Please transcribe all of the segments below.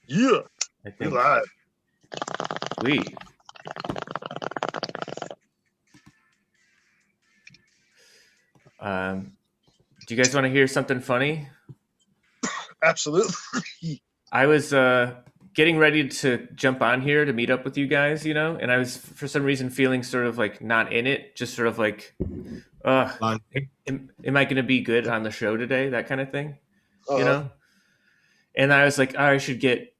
Yeah, I we think. live. Sweet. Do you guys want to hear something funny? Absolutely. I was getting ready to jump on here to meet up with you guys, and I was for some reason feeling sort of like not in it, just sort of like, uh, am I going to be good on the show today? That kind of thing, you Uh, know. And I was like, oh, I should get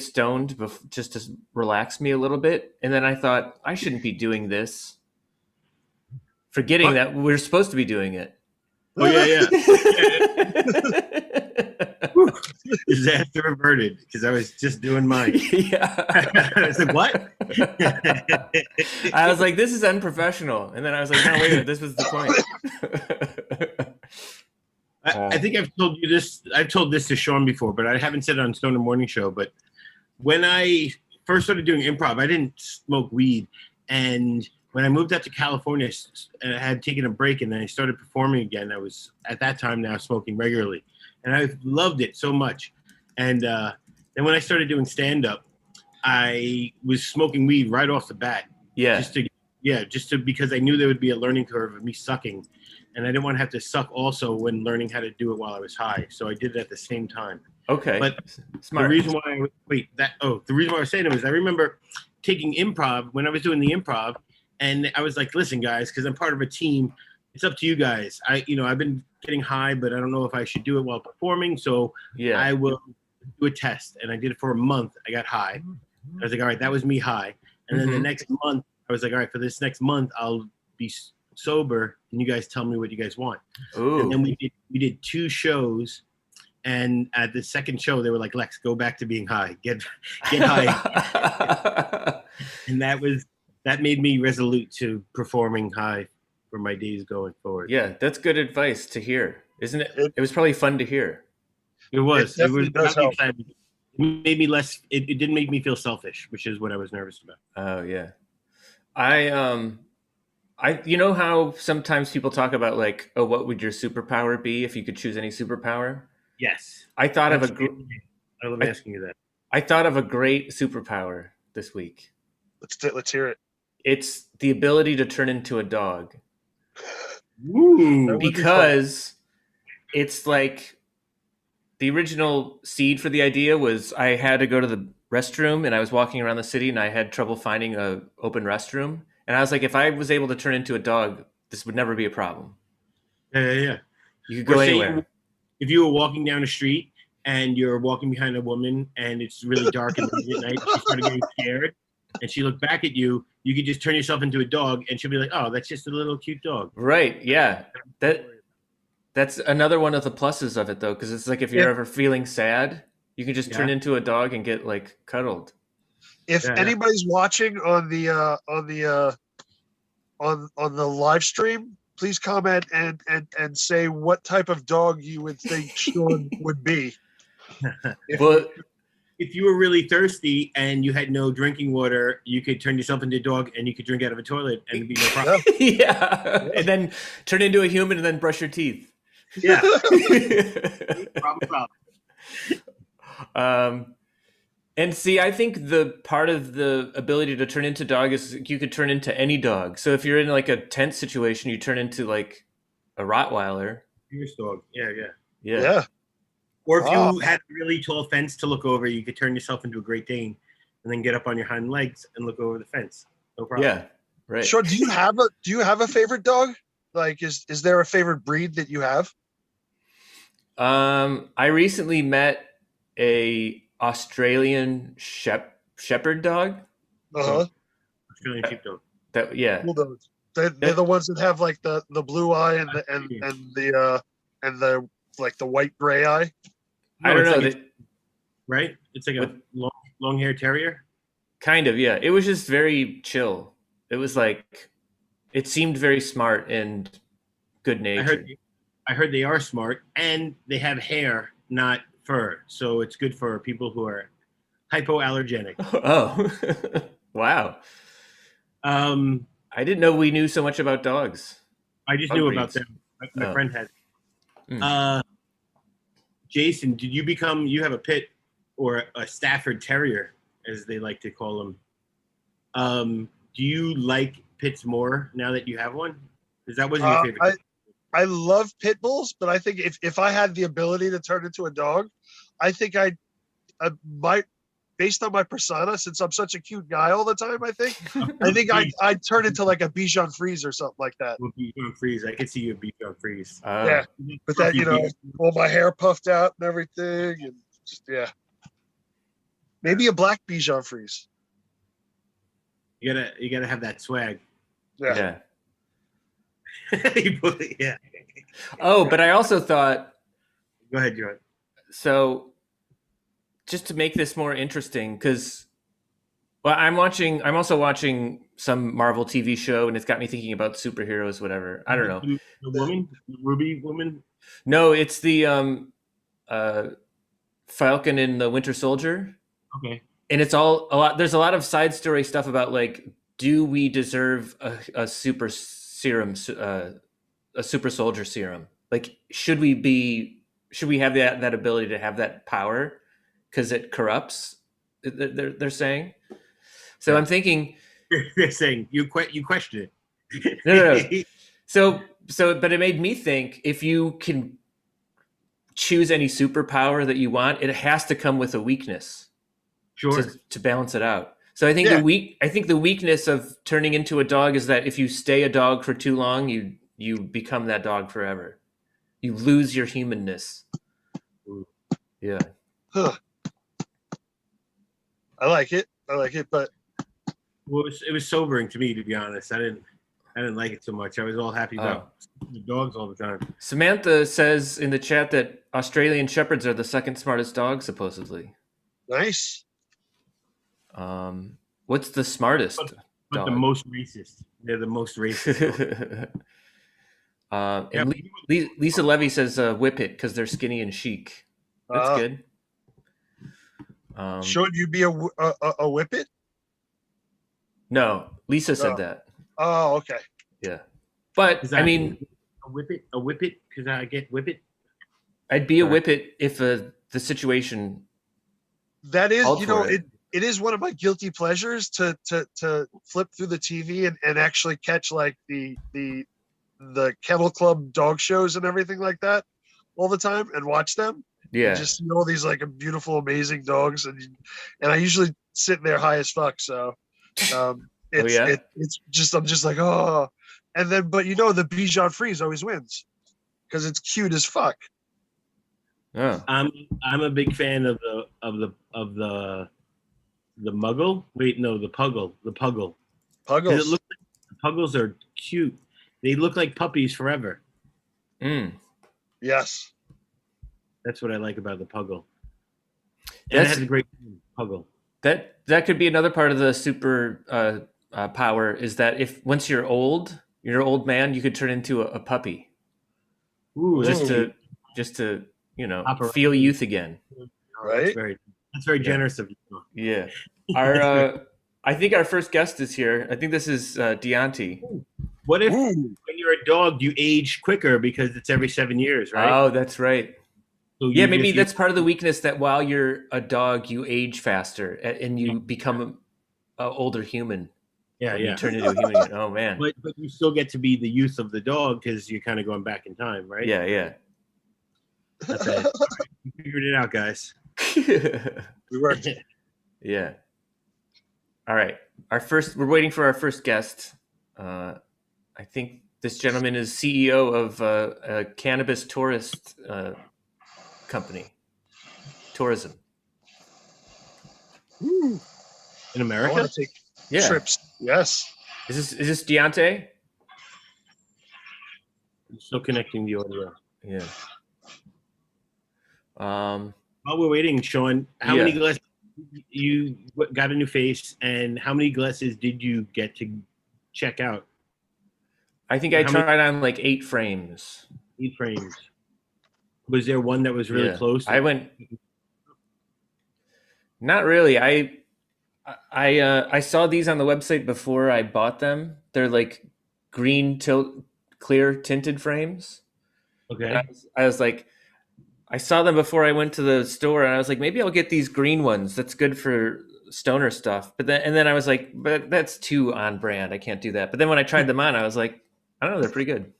stoned just to relax me a little bit. And then I thought I shouldn't be doing this, forgetting What? that we're supposed to be doing it. Oh yeah. Disaster averted because I was just doing mine. Yeah. I was like, what? I was like, this is unprofessional. And then I was like, no, wait a minute, this was the point. I think I've told you this. I've told this to Sean before, but I haven't said it on Stoner Morning Show. But when I first started doing improv, I didn't smoke weed. And when I moved out to California, I had taken a break and then I started performing again. I was at that time now smoking regularly. And I loved it so much. And then when I started doing stand-up, I was smoking weed right off the bat. Yeah. Just because I knew there would be a learning curve of me sucking. And I didn't want to have to suck also when learning how to do it while I was high. So I did it at the same time. Okay. But smart. The reason why I was saying it was I remember taking improv when I was doing the improv, and I was like, listen, guys, because I'm part of a team, it's up to you guys. I've been getting high, but I don't know if I should do it while performing. So yeah. I will do a test. And I did it for a month. I got high. I was like, all right, that was me high. And then the next month, I was like, all right, for this next month, I'll be sober, and you guys tell me what you guys want. Ooh. And then we did 2 shows. And at the second show, they were like, Lex, go back to being high. Get high. And that made me resolute to performing high for my days going forward. Yeah, that's good advice to hear, isn't it? It was probably fun to hear. It was. It definitely does help. Exciting. It made me less. It didn't make me feel selfish, which is what I was nervous about. Oh yeah, you know how sometimes people talk about like, oh, what would your superpower be if you could choose any superpower? Yes. I thought I love asking you that. I thought of a great superpower this week. Let's hear it. It's the ability to turn into a dog. Ooh. Because it's like the original seed for the idea was I had to go to the restroom and I was walking around the city and I had trouble finding an open restroom. And I was like, if I was able to turn into a dog, this would never be a problem. Yeah. You could go anywhere. If you were walking down the street and you're walking behind a woman and it's really dark and midnight, she started getting scared and she looked back at you, you could just turn yourself into a dog and she'll be like, oh, that's just a little cute dog. Right, yeah. That's another one of the pluses of it, though, because it's like if you're ever feeling sad, you can just turn into a dog and get like cuddled. If anybody's watching on the live stream, please comment and say what type of dog you would think Sean would be. If you were really thirsty and you had no drinking water, you could turn yourself into a dog and you could drink out of a toilet and it'd be no problem. Yeah. And then turn into a human and then brush your teeth. Yeah. problem. And see, I think the part of the ability to turn into dog is you could turn into any dog. So if you're in like a tense situation, you turn into like a Rottweiler. Fierce dog. Yeah. Or if you had a really tall fence to look over, you could turn yourself into a Great Dane and then get up on your hind legs and look over the fence. No problem. Yeah, right. Sure. Do you have a favorite dog? Like, is there a favorite breed that you have? I recently met a Australian shepherd dog. Australian sheepdog. Bulldogs. They're the ones that have like the blue eye and the like the white gray eye. I don't know. Right? It's like a long hair terrier. Kind of, yeah. It was just very chill. It was like it seemed very smart and good natured. I heard they are smart and they have hair, not fur. So it's good for people who are hypoallergenic. Oh, wow. I didn't know we knew so much about dogs. I just knew about them. My friend had. Jason, you have a pit or a Stafford Terrier, as they like to call them. Do you like pits more now that you have one? Because that wasn't your favorite. I love pit bulls, but I think if I had the ability to turn into a dog, I think I might, based on my persona, since I'm such a cute guy all the time, I think I'd turn into like a Bichon Frise or something like that. Bichon Frise, I could see you a Bichon Frise. Yeah, with that, all my hair puffed out and everything, and just, maybe a black Bichon Frise. You gotta have that swag. Yeah. Yeah. Oh, but I also thought. Go ahead, Joe. So, just to make this more interesting, because, I'm also watching some Marvel TV show, and it's got me thinking about superheroes, whatever. I don't know. The woman, the Ruby woman. No, it's the Falcon and the Winter Soldier. Okay. And it's all a lot. There's a lot of side story stuff about like, do we deserve a super serum, a super soldier serum? Like, should we have that ability to have that power because it corrupts? They're saying. So yeah. I'm thinking. They're saying you question it. No. So, but it made me think, if you can choose any superpower that you want, it has to come with a weakness. Sure. To balance it out. So I think the weakness of turning into a dog is that if you stay a dog for too long, you become that dog forever. You lose your humanness. Yeah. Huh. I like it, but it was sobering to me, to be honest. I didn't like it so much. I was all happy about the dogs all the time. Samantha says in the chat that Australian Shepherds are the second smartest dog, supposedly. Nice. What's the smartest? But the most racist. They're the most racist. And Lisa Levy says whip it because they're skinny and chic. That's good. Should you be a whippet? No, Lisa said that. Oh, okay. Yeah, but I mean, a whippet, because I get whippet. I'd be a whippet if the situation. That is, it is one of my guilty pleasures to flip through the TV and actually catch like the Kennel Club dog shows and everything like that all the time and watch them. Yeah, and just see all these like beautiful, amazing dogs, and I usually sit there high as fuck. So it's just, I'm just like, oh, and then but the Bichon Frise always wins because it's cute as fuck. Oh. I'm a big fan of the Muggle. Wait, no, the Puggle. The Puggle. Puggles. It looks like the Puggles are cute. They look like puppies forever. Yes. That's what I like about the Puggle. And it has a great Puggle. That could be another part of the super power, is that if once you're an old man, you could turn into a puppy. Ooh, just to feel youth again. Right. That's very generous of you. Yeah. I think our first guest is here. I think this is Deonti. What if when you're a dog, you age quicker because it's every 7 years, right? Oh, that's right. So maybe that's part of the weakness, that while you're a dog, you age faster and you become an older human. Yeah. You turn into a human. Oh, man. But you still get to be the youth of the dog because you're kind of going back in time, right? Yeah. That's it. You figured it out, guys. We worked. Yeah. All right. We're waiting for our first guest. I think this gentleman is CEO of a cannabis tourist company. Tourism. Ooh. In America? I want to take trips. Yes. Is this Deonte? I'm still connecting the audio. Yeah. While we're waiting, Sean, how many glasses you got a new face, and how many glasses did you get to check out? I think I tried on like 8 frames. 8 frames. Was there one that was really close? I went. Not really. I saw these on the website before I bought them. They're like green clear tinted frames. Okay. I was like, I saw them before I went to the store, and I was like, maybe I'll get these green ones. That's good for stoner stuff. But then I was like, but that's too on brand. I can't do that. But then when I tried them on, I was like, I don't know, they're pretty good.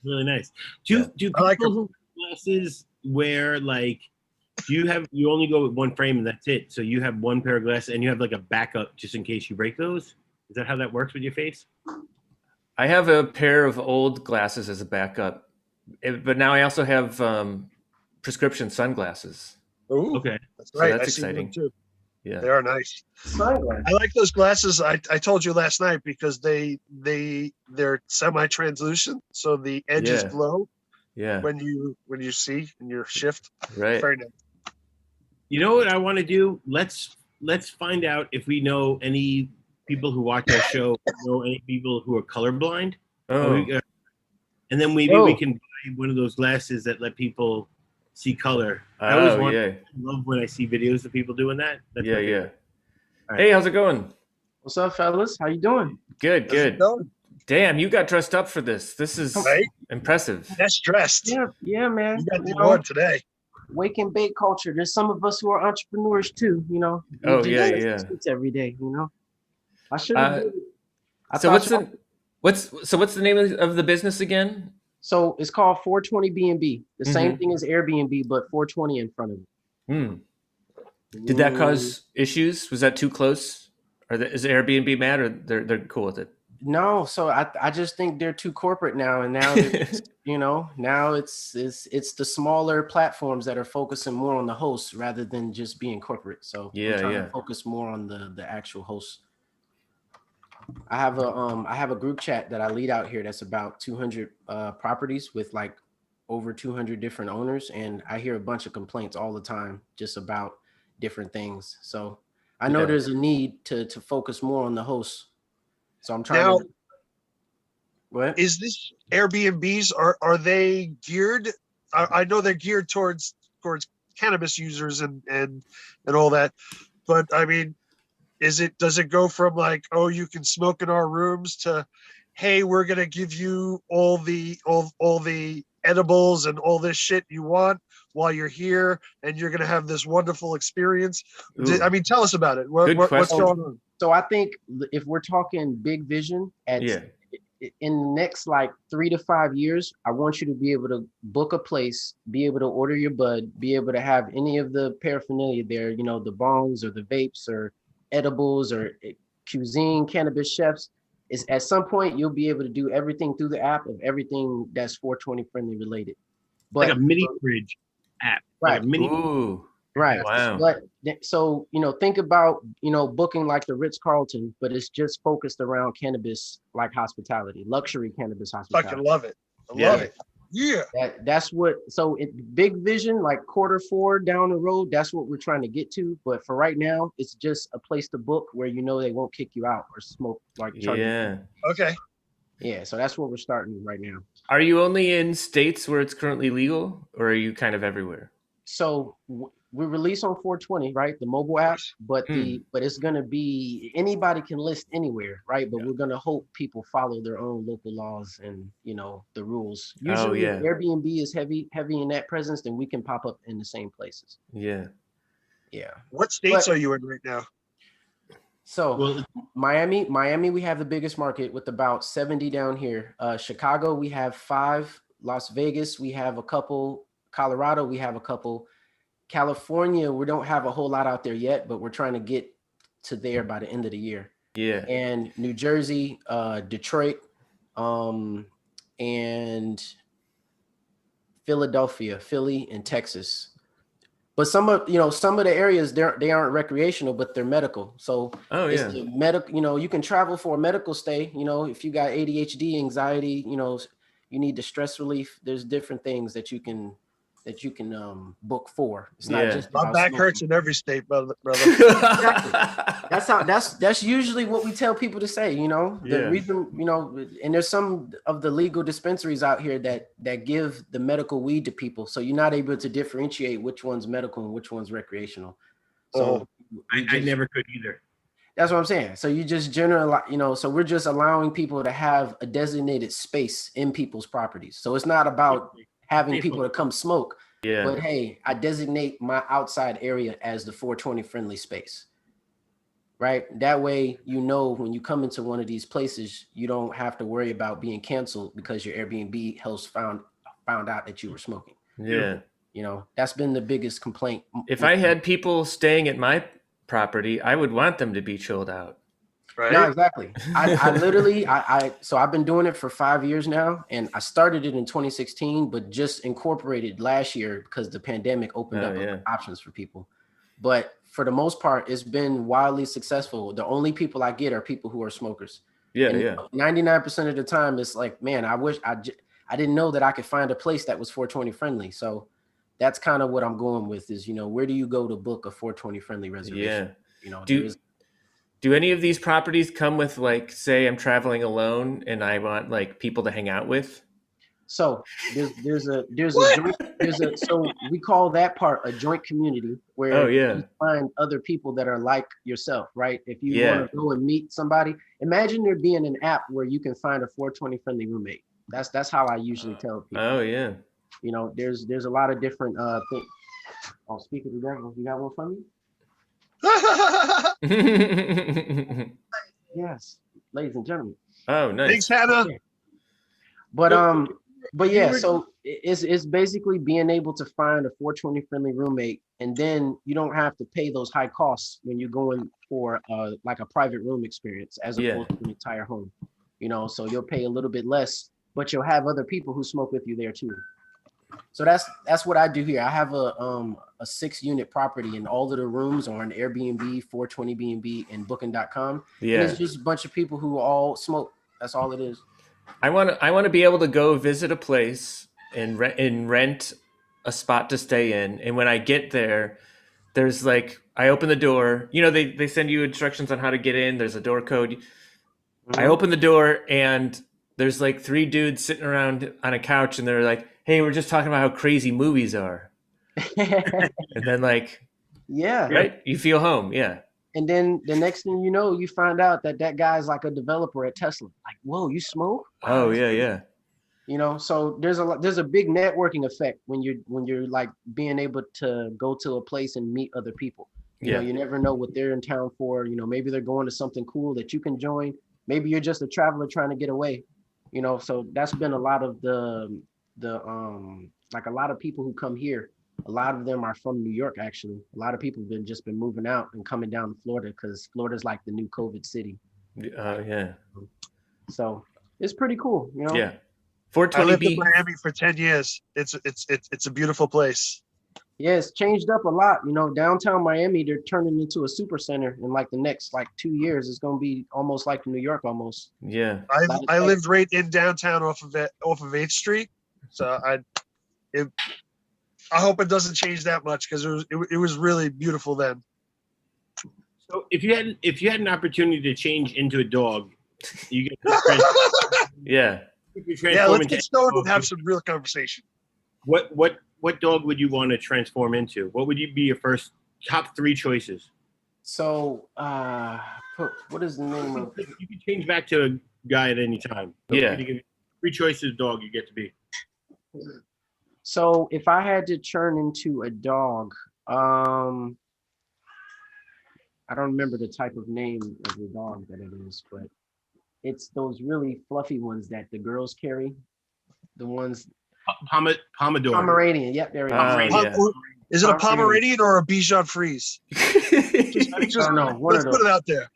Really nice. Yeah. Do I like people who wear glasses wear like? Do you only go with one frame and that's it? So you have one pair of glasses and you have like a backup just in case you break those. Is that how that works with your face? I have a pair of old glasses as a backup, but now I also have prescription sunglasses. Ooh, Okay. that's So right. that's I see them exciting. too. Yeah. They are nice. Sunglasses. I like those glasses. I told you last night because they're semi-translucent, so the edges Yeah. glow Yeah. when you see in your shift. Right. Very nice. You know what I want to do? Let's find out if we know any people who watch our show, know any people who are colorblind. Oh. And then maybe we can buy one of those glasses that let people see color. Oh, yeah. I love when I see videos of people doing that. That's my Yeah, yeah. favorite. All right. Hey, how's it going? What's up, fellas? How you doing? Good, How's it good. going? Damn, you got dressed up for this. This is Right? impressive. Best dressed. Yeah, man. You got the You know, award today. wake and bake culture. There's some of us who are entrepreneurs too. You know. We Oh, do yeah, this yeah. shit every day. You know. I should have. So what's the name of the business again? So it's called 420 B&B. The same Mhm. thing as Airbnb, but 420 in front of it. Hmm. Did that cause issues? Was that too close? Or is Airbnb mad, or they're cool with it? No, so I just think they're too corporate now, and now you know, now it's the smaller platforms that are focusing more on the hosts rather than just being corporate. So Yeah, I'm trying yeah. to focus more on the actual hosts. I have a group chat that I lead out here that's about 200 properties with like over 200 different owners, and I hear a bunch of complaints all the time just about different things. So I know Yeah. there's a need to focus more on the hosts. So I'm trying Now, to. What? is this Airbnbs? Are they geared? I know they're geared towards cannabis users and all that, but I mean, does it go from like, oh, you can smoke in our rooms to, hey, we're gonna give you all the edibles and all this shit you want while you're here, and you're gonna have this wonderful experience? Ooh. I mean, tell us about it. Good What's question. going on? So I think if we're talking big vision Yeah. in the next like 3 to 5 years, I want you to be able to book a place, be able to order your bud, be able to have any of the paraphernalia there, you know, the bongs or the vapes or edibles or cuisine, cannabis chefs. Is at some point you'll be able to do everything through the app of everything that's 420 friendly related. But Like a mini fridge app. right. Like a mini. Ooh. Right. Wow. But so, you know, think about, you know, booking like the Ritz-Carlton, but it's just focused around cannabis, like hospitality, luxury cannabis hospitality. Fucking love it. I Yeah. love it. Yeah. That's what, so big vision, like Q4 down the road, that's what we're trying to get to. But for right now, it's just a place to book where you know they won't kick you out or smoke like charge you. Yeah. Okay. Yeah. So that's what we're starting right now. Are you only in states where it's currently legal, or are you kind of everywhere? So we release on 420, right? The mobile app, but but it's gonna be anybody can list anywhere, right? But we're gonna hope people follow their own local laws and, you know, the rules. Usually, yeah. if Airbnb is heavy in that presence, then we can pop up in the same places. Yeah. Yeah. What states But- are you in right now? So Well, Miami, we have the biggest market with about 70 down here. Chicago, we have 5. Las Vegas, we have a couple. Colorado, we have a couple. California, we don't have a whole lot out there yet, but we're trying to get to there by the end of the year. Yeah. And New Jersey, Detroit, and Philadelphia, Philly, and Texas. But some of the areas they aren't recreational, but they're medical. So Oh, it's yeah. the medical, you know, you can travel for a medical stay, you know, if you got ADHD, anxiety, you know, you need the stress relief. There's different things that you can book for. It's not Yeah. just My about back smoking. hurts in every state, brother. That's usually what we tell people to say, you know. The Yeah. reason, you know, and there's some of the legal dispensaries out here that give the medical weed to people, so you're not able to differentiate which one's medical and which one's recreational. So I never could either. that's what I'm saying. So you just generally, you know, so we're just allowing people to have a designated space in people's properties. So it's not about having people to come smoke. Yeah. But hey, I designate my outside area as the 420 friendly space. Right. That way, when you come into one of these places, you don't have to worry about being canceled because your Airbnb host found out that you were smoking. Yeah. That's been the biggest complaint. If I had people staying at my property, I would want them to be chilled out. Right. No, exactly. I literally, so I've been doing it for 5 years now, and I started it in 2016, but just incorporated last year because the pandemic opened up options for people. But for the most part, it's been wildly successful. The only people I get are people who are smokers. Yeah, and yeah. 99% of the time, it's like, man, I wish I didn't know that I could find a place that was 420 friendly. So that's kind of what I'm going with is, where do you go to book a 420 friendly reservation? Yeah. Do any of these properties come with, like, say I'm traveling alone and I want like people to hang out with? So so we call that part a joint community where you find other people that are like yourself, right? If you want to go and meet somebody, imagine there being an app where you can find a 420 friendly roommate. That's how I usually tell people. Oh yeah. There's a lot of different things. Oh, speaking of the devil, you got one for me? Yes, ladies and gentlemen. Oh, nice. Thanks, Hannah. But yeah, so it's basically being able to find a 420 friendly roommate, and then you don't have to pay those high costs when you're going for like a private room experience as opposed to an entire home. So you'll pay a little bit less, but you'll have other people who smoke with you there too. So that's what I do here. I have a 6-unit property, and all of the rooms are on Airbnb, 420B&B, and Booking.com. Yeah, and it's just a bunch of people who all smoke. That's all it is. I want to be able to go visit a place and rent a spot to stay in, and when I get there, there's like, I open the door. They send you instructions on how to get in. There's a door code. Mm-hmm. I open the door and there's like 3 dudes sitting around on a couch, and they're like, "Hey, we're just talking about how crazy movies are." And then right, you feel home. Yeah. And then the next thing you know, you find out that guy's like a developer at Tesla. Like, whoa, you smoke? Oh yeah. So there's a big networking effect when you're like being able to go to a place and meet other people. You never know what they're in town for. Maybe they're going to something cool that you can join. Maybe you're just a traveler trying to get away. So that's been a lot of the like a lot of people who come here. A lot of them are from New York, actually. A lot of people have just been moving out and coming down to Florida because Florida's like the new COVID city. Yeah. So it's pretty cool, Yeah. 420B. I lived in Miami for 10 years. It's a beautiful place. Yeah, it's changed up a lot. Downtown Miami, they're turning into a super center in like the next 2 years. It's going to be almost like New York almost. Yeah. I lived right in downtown off of 8th Street. So I hope it doesn't change that much because it was really beautiful then. So if you had an opportunity to change into a dog, you get yeah. Let's get stoned and have some real conversation. What dog would you want to transform into? What would be your first top 3 choices? So what is the name of it? You can change back to a guy at any time. So 3 choices of dog you get to be. So if I had to turn into a dog, I don't remember the type of name of the dog that it is, but it's those really fluffy ones that the girls carry. The ones Pomeranian. Pomeranian. Yep, there we go. Is it a Pomeranian or a Bichon Frise? I don't know. Let's put it out there.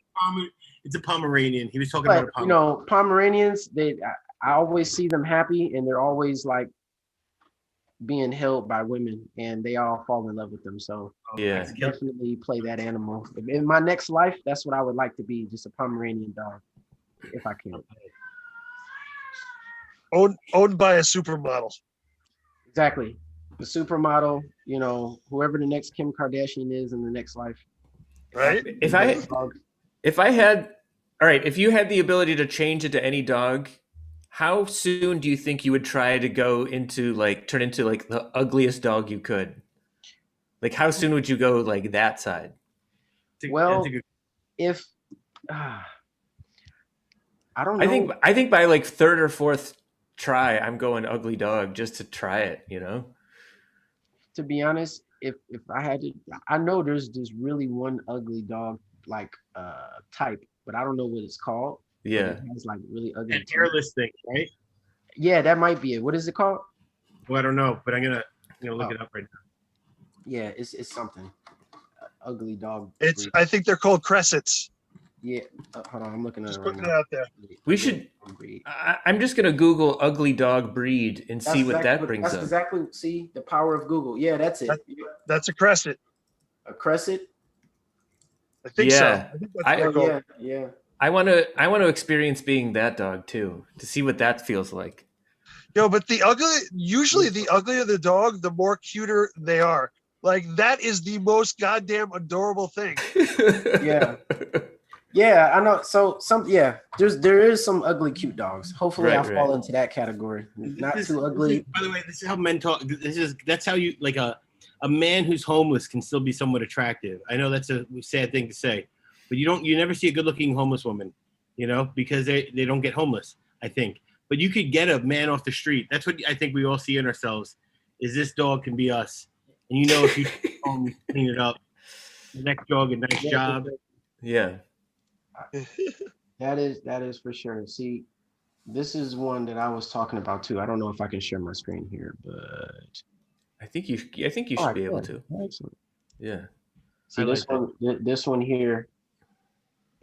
It's a Pomeranian. He was talking about a Pomeranian. Pomeranians, I always see them happy, and they're always like being held by women, and they all fall in love with them. So I definitely play that animal. In my next life, that's what I would like to be, just a Pomeranian dog, if I can. Owned by a supermodel. Exactly. The supermodel, whoever the next Kim Kardashian is in the next life. Right? If you had the ability to change into any dog, how soon do you think you would try to go into turn into the ugliest dog you could? Like, how soon would you go that side? Well, if I don't know. I think by 3rd or 4th try, I'm going ugly dog just to try it. to be honest, if I had to, I know there's just really one ugly dog like type, but I don't know what it's called. But Yeah. it has like really ugly That teeth. hairless thing, right? Yeah, that might be it. What is it called? Well, I don't know, but I'm gonna look it up right now. Yeah, it's something. Ugly dog. It's. breed. I think they're called crescents. Yeah. Hold on, I'm looking at Just it right putting it now. out there. We should. Breed. I'm just gonna Google ugly dog breed and see what that brings That's up. exactly. See the power of Google. Yeah, that's it. That's a crescent. A crescent. I think so. Yeah. I think that's what they're Oh called. yeah. I want to experience being that dog too, to see what that feels like. Yo, but usually the uglier the dog, the more cuter they are. Like that is the most goddamn adorable thing. Yeah. Yeah, I know. So there is some ugly cute dogs. Hopefully, I fall into that category. Not too ugly. By the way, this is how men talk. That's how you like a man who's homeless can still be somewhat attractive. I know that's a sad thing to say, but you never see a good looking homeless woman, because they don't get homeless. I think, but you could get a man off the street. That's what I think we all see in ourselves. Is this dog can be us, and if you home, clean it up. The next dog, a nice job. Yeah. That is for sure. See, this is one that I was talking about too. I don't know if I can share my screen here, but I think you should be able to. Excellent. Yeah. See, this one here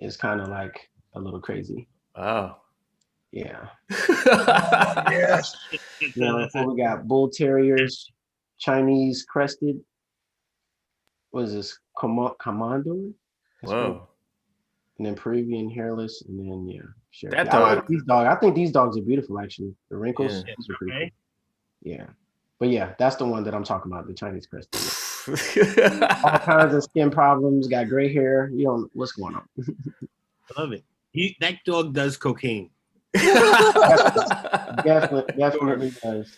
is kind of like a little crazy. Oh. Yeah. Yes. We got bull terriers, Chinese crested. What is this? Commando? Whoa. And then Peruvian hairless, and then sure. That I dog. like these dogs. I think these dogs are beautiful. Actually, the wrinkles. Yeah. Those are pretty cool. Yeah, but that's the one that I'm talking about. The Chinese crested. All kinds of skin problems. Got gray hair. What's going on? I love it. That dog does cocaine. Definitely does.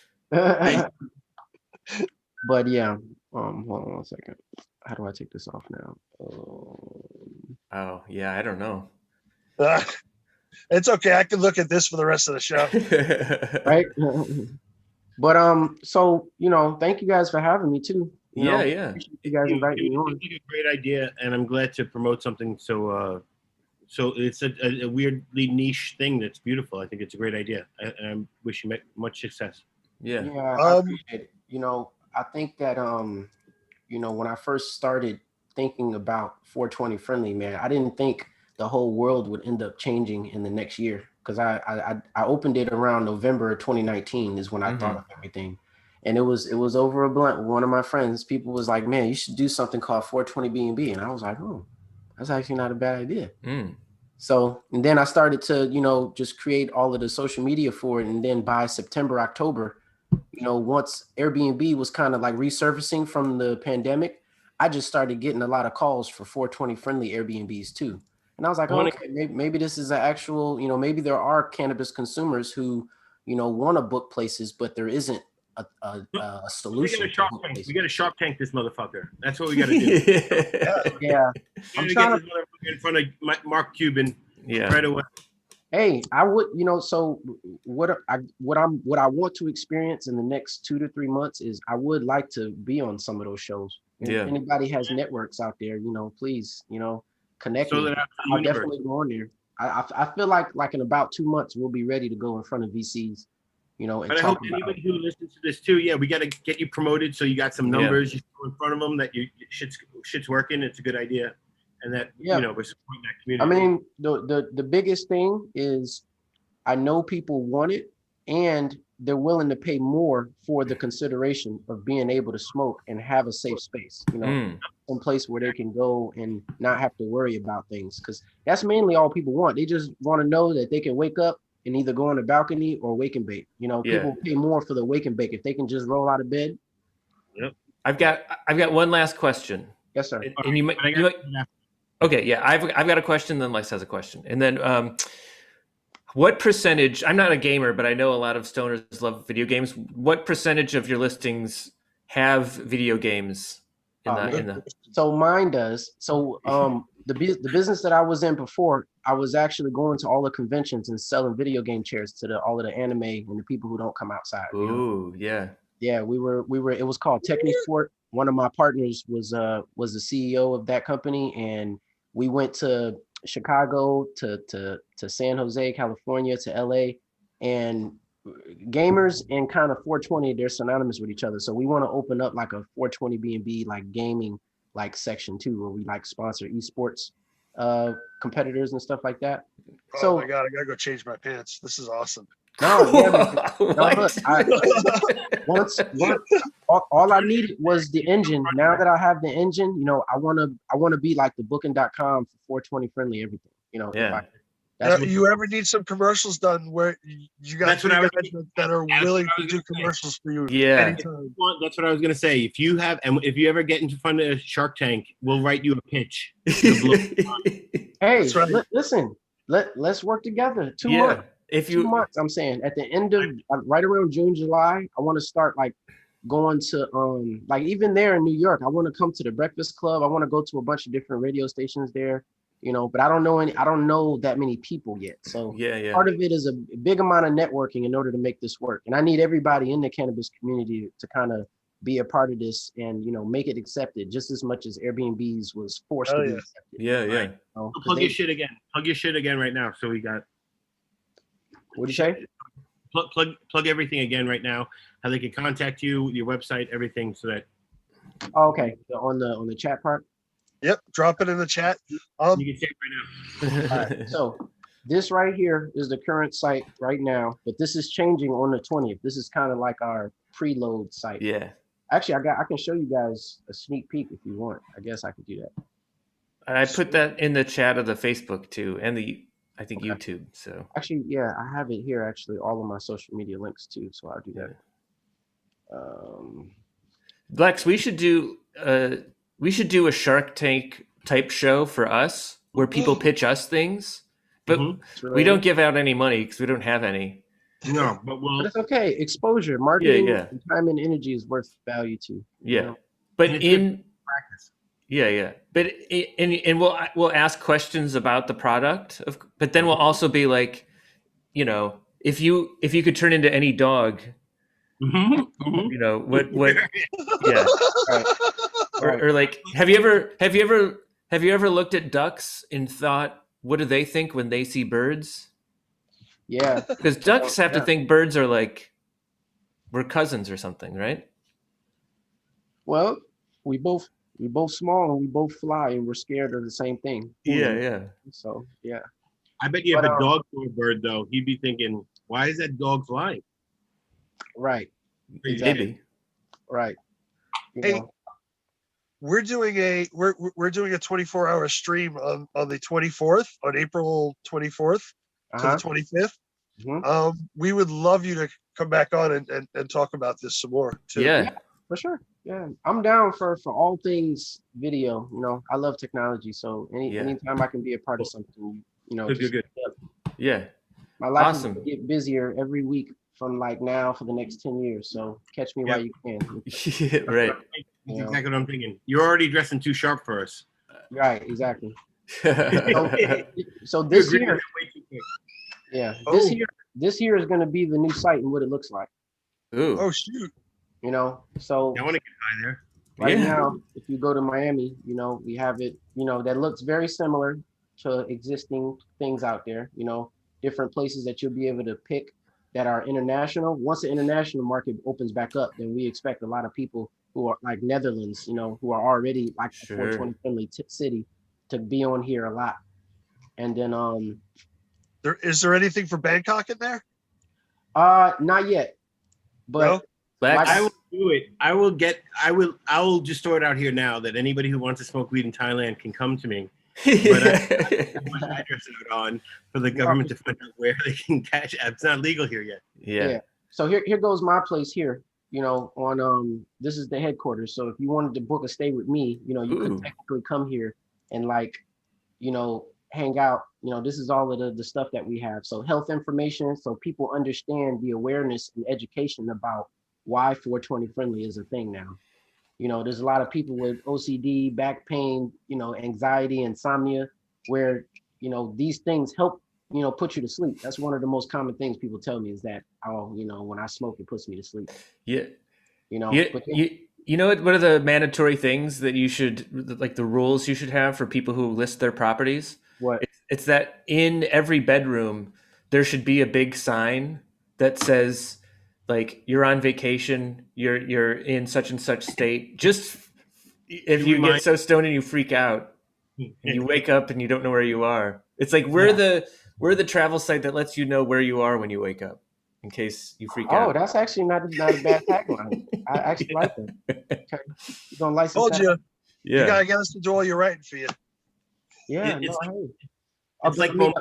But hold on 1 second. How do I take this off now? Oh yeah, I don't know. It's okay. I can look at this for the rest of the show. Right. But so thank you guys for having me too. Yeah. You guys invited me on. It's a great idea, and I'm glad to promote something so it's a weirdly niche thing that's beautiful. I think it's a great idea, and I wish you much success. Yeah. I appreciate it. I think that when I first started thinking about 420 friendly, man, I didn't think the whole world would end up changing in the next year, because I opened it around November 2019 is when I thought of everything. And it was over a blunt with one of my friends. People was like, man, you should do something called 420 B&B. And I was like, oh, that's actually not a bad idea. So, and then I started to, just create all of the social media for it. And then by September, October, once Airbnb was kind of like resurfacing from the pandemic, I just started getting a lot of calls for 420 friendly Airbnbs too. And I was like, okay, maybe this is an actual, maybe there are cannabis consumers who, want to book places, but there isn't a solution. We got to Shark Tank this motherfucker. That's what we got to do. Yeah. I'm trying to get in front of Mark Cuban right away. Hey, I would, so what I want to experience in the next 2 to 3 months is I would like to be on some of those shows. If anybody has networks out there, please, connect me. I'll definitely go on there. I feel like in about 2 months we'll be ready to go in front of VCs, and but I hope anybody who listens to this too, we got to get you promoted so you got some numbers you throw in front of them that shit's working. It's a good idea. And that we're supporting that community. I mean, the biggest thing is I know people want it, and they're willing to pay more for the consideration of being able to smoke and have a safe space, some place where they can go and not have to worry about things, because that's mainly all people want. They just want to know that they can wake up and either go on the balcony or wake and bake. People pay more for the wake and bake if they can just roll out of bed. Yep. I've got one last question. Yes, sir. And you okay, yeah, I've got a question, then Lex has a question. And then what percentage, I'm not a gamer, but I know a lot of stoners love video games. What percentage of your listings have video games So mine does. So the business that I was in before, I was actually going to all the conventions and selling video game chairs to all of the anime and the people who don't come outside. Ooh, yeah. Yeah, we were. It was called Technisport. One of my partners was the CEO of that company, and we went to Chicago, to San Jose, California, to LA, and gamers and kind of 420, they're synonymous with each other. So we want to open up like a 420 B&B like gaming like section too, where we like sponsor esports competitors and stuff like that. Oh So my God, I gotta go change my pants. This is awesome. no, yeah, man. No, What? look, once all I needed was the engine. Now that I have the engine, I wanna be like the booking.com for 420 friendly everything. If Yeah. that's what You ever need some commercials done where you got That's what three I was- guys that are that's willing what I to was do gonna say. commercials for you Yeah. anytime? Well, that's what I was gonna say. If you ever get into front of Shark Tank, we'll write you a pitch. hey, That's right. listen, let's work together. 2 Yeah. months. If 2 you months. I'm saying at the end of right around June, July, I want to start like going to like even there in New York. I want to come to the Breakfast Club. I want to go to a bunch of different radio stations there, but I don't know that many people yet. So yeah. part of it is a big amount of networking in order to make this work. And I need everybody in the cannabis community to kind of be a part of this and make it accepted just as much as Airbnb's was forced to be Yeah. accepted. Yeah, yeah. So plug your shit again. Plug your shit again right now. So we got. What'd you say? Plug everything again right now. How they can contact you, your website, everything, so that Oh, okay. On the chat part. Yep, drop it in the chat. you can say it right now. All right. So this right here is the current site right now, but this is changing on the 20th. This is kind of like our preload site. Yeah. Actually, I can show you guys a sneak peek if you want. I guess I could do that. And I put that in the chat of the Facebook too, and I think Okay. YouTube. So Actually, yeah, I have it here. Actually, all of my social media links too. So I'll do that. Lex, we should do a Shark Tank type show for us where people pitch us things, but we don't give out any money because we don't have any. No, but But it's okay. Exposure, marketing, and time and energy is worth value too. Yeah, but practice. Yeah. But and we'll ask questions about the product, but then we'll also be like, if you could turn into any dog, what yeah. Right. Or like, have you ever looked at ducks and thought, what do they think when they see birds? Yeah. Because ducks have to think birds are like, we're cousins or something, right? Well, we both small and we both fly and we're scared of the same thing. Yeah. So yeah. I bet you if a dog saw a bird though, he'd be thinking, why is that dog flying? Right. Exactly. Maybe. Right. Hey, we're doing a 24-hour stream on the 24th, on April 24th to the 25th. Mm-hmm. We would love you to come back on and talk about this some more too. Yeah, for sure. Yeah, I'm down for all things video. I love technology, so anytime I can be a part of something, Good. Yeah. My life Awesome. will get busier every week from like now for the next 10 years. So catch me while you can. Yeah, right. That's exactly what I'm thinking. You're already dressing too sharp for us. Right, exactly. So this year, this year is going to be the new site and what it looks like. Ooh. Oh shoot. I So want to get high there. Right now, if you go to Miami, we have it, that looks very similar to existing things out there, different places that you'll be able to pick that are international. Once the international market opens back up, then we expect a lot of people who are like Netherlands, who are already like a 420 friendly city to be on here a lot. And then is there anything for Bangkok in there? Not yet. But I will do it. I will just throw it out here now that anybody who wants to smoke weed in Thailand can come to me. But I have my address note on for the government to find out where they can catch. It's not legal here yet. Yeah. So here goes my place here. On this is the headquarters. So if you wanted to book a stay with me, you could technically come here and hang out. This is all of the stuff that we have. So health information, so people understand the awareness and education about why 420 friendly is a thing now. There's a lot of people with OCD, back pain, anxiety, insomnia, where, these things help, put you to sleep. That's one of the most common things people tell me is that, when I smoke, it puts me to sleep. Yeah. You know, You know what are the mandatory things that you should, like the rules you should have for people who list their properties? what? It's that in every bedroom there should be a big sign that says like you're on vacation, you're in such and such state. Just if you get so stoned and you freak out and you wake up and you don't know where you are. It's like we're the travel site that lets you know where you are when you wake up in case you freak out. Oh, that's actually not a bad tagline. I actually like that. Okay. You gonna license Told that? you. Yeah. You gotta get us to do all your writing for you. Yeah, It's no, hey. It's like Memento.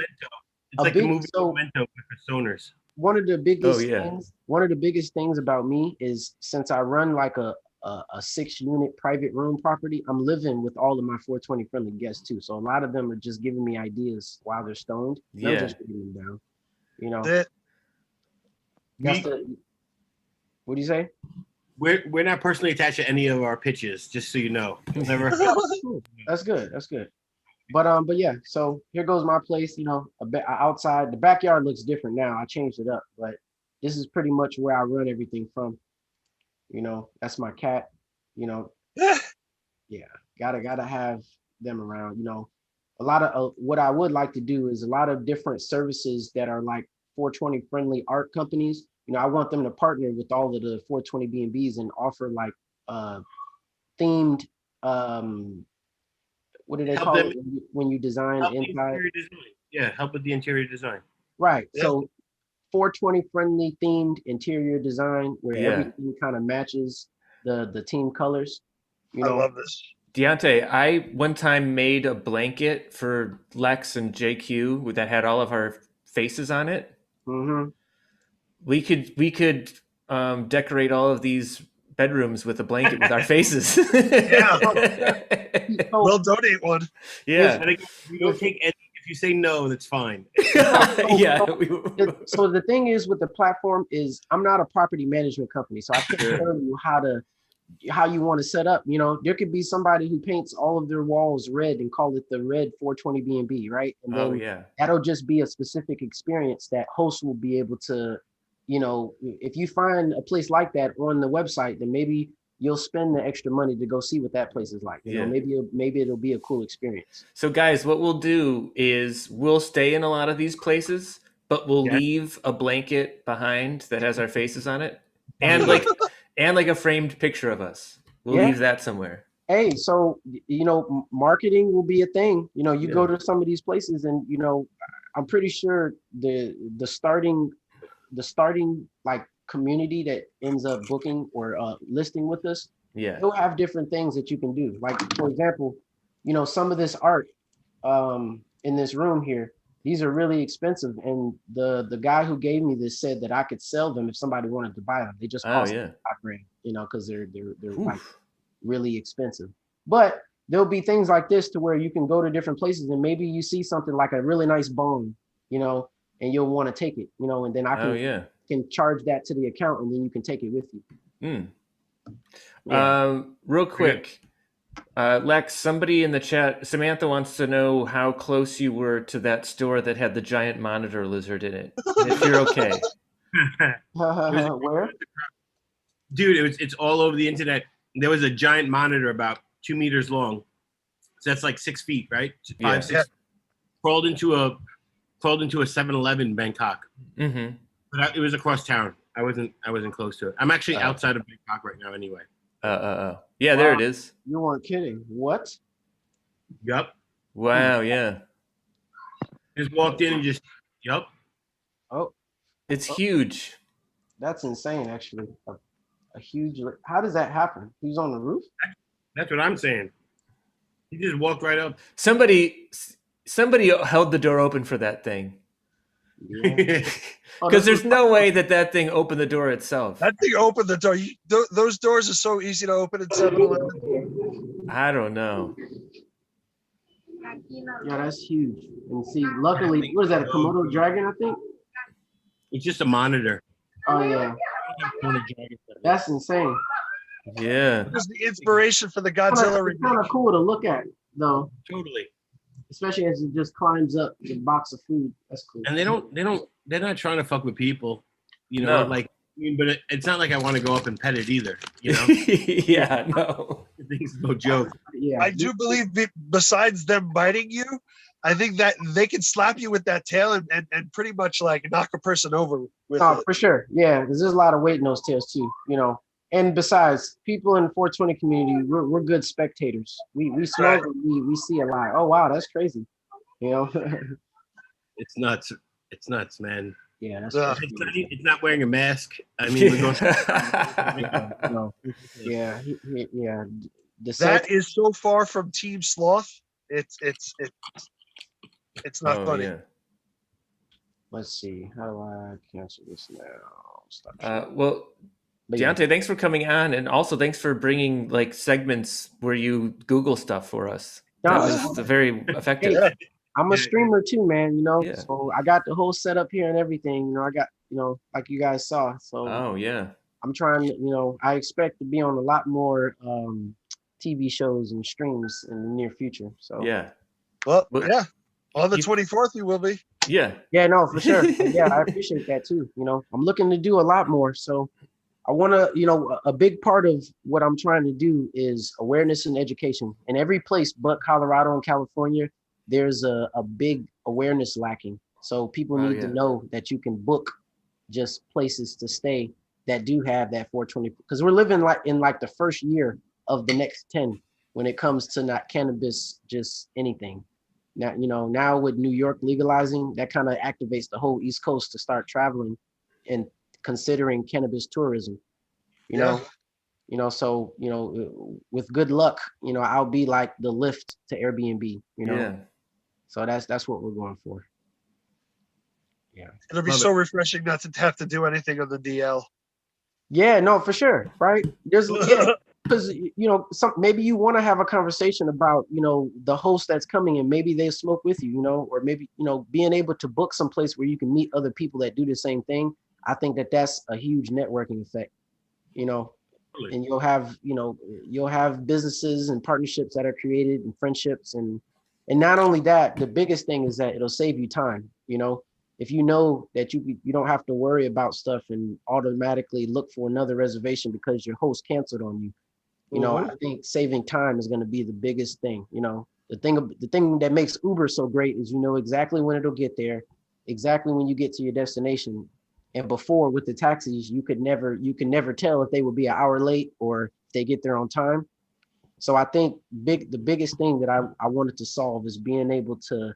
It's like the movie Memento for stoners. One of the biggest yeah. things, one of the biggest things about me is since I run like a 6-unit private room property, I'm living with all of my 420 friendly guests too. So a lot of them are just giving me ideas while they're stoned. And I'm just writing them down. You know. What do you say? We're not personally attached to any of our pitches, just so you know. Never. That's good. That's good. But yeah, so here goes my place, you know, outside. The backyard looks different now. I changed it up, but this is pretty much where I run everything from. You know, that's my cat, you know. Yeah, gotta have them around, you know. A lot of what I would like to do is a lot of different services that are like 420 friendly art companies. You know, I want them to partner with all of the 420 B&Bs and offer like themed what do they call it when you design inside? Yeah, help with the interior design. Right. Yeah. So 420 friendly themed interior design where everything kind of matches the team colors. You know? I love this. Deontay, I one time made a blanket for Lex and JQ that had all of our faces on it. Mm-hmm. We could decorate all of these bedrooms with a blanket with our faces. Yeah. We'll donate one. Yeah. We don't take any. If you say no, that's fine. Yeah. So the thing is with the platform is I'm not a property management company, so I can't tell you how you want to set up. You know, there could be somebody who paints all of their walls red and call it the red 420 B&B, right? And then that'll just be a specific experience that hosts will be able to, you know, if you find a place like that on the website, then maybe you'll spend the extra money to go see what that place is like. You know, maybe it'll be a cool experience. So guys, what we'll do is we'll stay in a lot of these places, but we'll leave a blanket behind that has our faces on it. And like a framed picture of us. We'll leave that somewhere. Hey, so, you know, marketing will be a thing. You know, you go to some of these places and, you know, I'm pretty sure the starting like community that ends up booking or listing with us, they'll have different things that you can do. Like, for example, you know, some of this art in this room here, these are really expensive. And the guy who gave me this said that I could sell them if somebody wanted to buy them. They just cost $5,000, you know, because they're like really expensive. But there'll be things like this to where you can go to different places and maybe you see something like a really nice bone, you know, and you'll want to take it, you know, and then I can charge that to the account and then you can take it with you. Real quick, Lex, somebody in the chat, Samantha wants to know how close you were to that store that had the giant monitor lizard in it. If you're okay. Where? Dude, it's all over the internet. There was a giant monitor about 2 meters long. So that's like 6 feet, right? 5, 6. Crawled into a 7-Eleven in Bangkok. Mm-hmm. But it was across town. I wasn't close to it. I'm actually outside of Bangkok right now anyway. Yeah, there it is. You weren't kidding. What? Yup. Wow, yeah. Just walked in and just, yup. Oh. It's huge. That's insane, actually. A huge, how does that happen? He's on the roof? That's what I'm saying. He just walked right up. Somebody held the door open for that thing. Because there's no way that thing opened the door itself. That thing opened the door. Those doors are so easy to open at 7-Eleven. I don't know. Yeah, that's huge. And see, luckily, what is that, a Komodo dragon, I think? It's just a monitor. Oh, yeah. That's insane. Yeah. It was the inspiration for the Godzilla remake. It's kind of cool to look at, though. Totally. Especially as it just climbs up the box of food. That's cool. And they're not trying to fuck with people. You know, like mean, but it's not like I want to go up and pet it either. You know, Yeah, no. I think it's no joke. Yeah, I do believe besides them biting you, I think that they can slap you with that tail and pretty much like knock a person over with no, it. for sure. Yeah, because there's a lot of weight in those tails too. You know, and besides, people in the 420 community, we're good spectators. We smoke, we see a lot. Oh wow, that's crazy. You know. It's nuts. It's nuts, man. Yeah, that's It's not wearing a mask. I mean, we're going. no. Yeah, yeah. That is so far from Team Sloth. It's not funny. Yeah. Let's see. How do I cancel this now? Stop Well, But Deontay, thanks for coming on, and also thanks for bringing like segments where you Google stuff for us. No, That was very effective. Yeah. I'm a streamer too, man. You know, Yeah. so I got the whole setup here and everything. You know, I got, you know, like you guys saw. So Oh yeah. I'm trying to, you know, I expect to be on a lot more TV shows and streams in the near future. So Yeah. Well, Well, yeah. On the you- 24th, you will be. Yeah. yeah, no, for sure. Yeah, I appreciate that too. You know, I'm looking to do a lot more. So I want to, you know, a big part of what I'm trying to do is awareness and education. In every place but Colorado and California, there's a big awareness lacking. So people need to know that you can book just places to stay that do have that 420, because we're living like in like the first year of the next 10 when it comes to not cannabis, just anything. Now, you know, now with New York legalizing, that kind of activates the whole East Coast to start traveling and considering cannabis tourism, you know, so, you know, with good luck, you know, I'll be like the lift to Airbnb, you know. Yeah. So that's what we're going for. Yeah. It'll be Love so refreshing not to have to do anything on the DL. Yeah, no, for sure. Right. There's because you know, maybe you want to have a conversation about, you know, the host that's coming and maybe they smoke with you, you know, or maybe, you know, being able to book some place where you can meet other people that do the same thing. I think that that's a huge networking effect, you know, and you'll have, you know, you'll have businesses and partnerships that are created and friendships. And not only that, the biggest thing is that it'll save you time. You know, if you know that you don't have to worry about stuff and automatically look for another reservation because your host canceled on you. You know, I think saving time is going to be the biggest thing. You know, the thing that makes Uber so great is you know exactly when it'll get there, exactly when you get to your destination. And before with the taxis, you can never tell if they will be an hour late or if they get there on time. So I think the biggest thing that I wanted to solve is being able to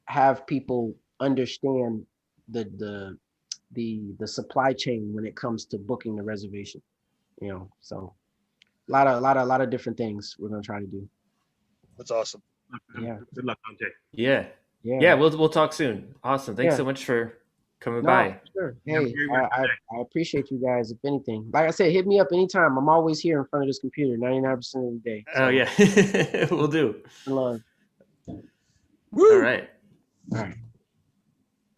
have people understand the supply chain when it comes to booking the reservation. You know, so a lot of different things we're gonna try to do. That's awesome. Yeah. Good luck, Dante. Yeah. Yeah. Yeah. We'll talk soon. Awesome. Thanks so much for coming by. Sure. Yeah, Hey, very much I appreciate you guys. If anything, like I said, hit me up anytime. I'm always here in front of this computer 99% of the day. Oh yeah. We'll do. Love. All right. All right.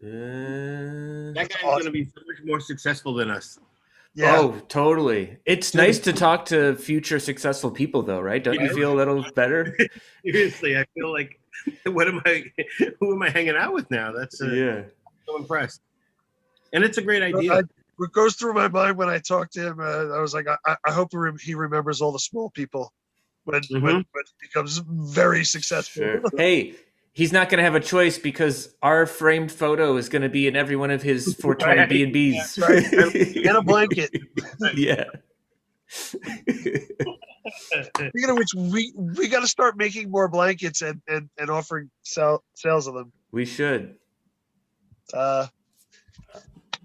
That guy's going to be so much more successful than us. Yeah. Oh, totally. It's nice to talk to future successful people, though, right? Don't you feel a little better? Seriously, I feel like, who am I hanging out with now? That's I'm so impressed. And it's a great idea. What goes through my mind when I talk to him, I was like, I hope he remembers all the small people when it becomes very successful. Sure. Hey, he's not going to have a choice because our framed photo is going to be in every one of his 420 B&Bs. Right. And a blanket. Yeah. Speaking of which, we got to start making more blankets and offering sales of them. We should. That'd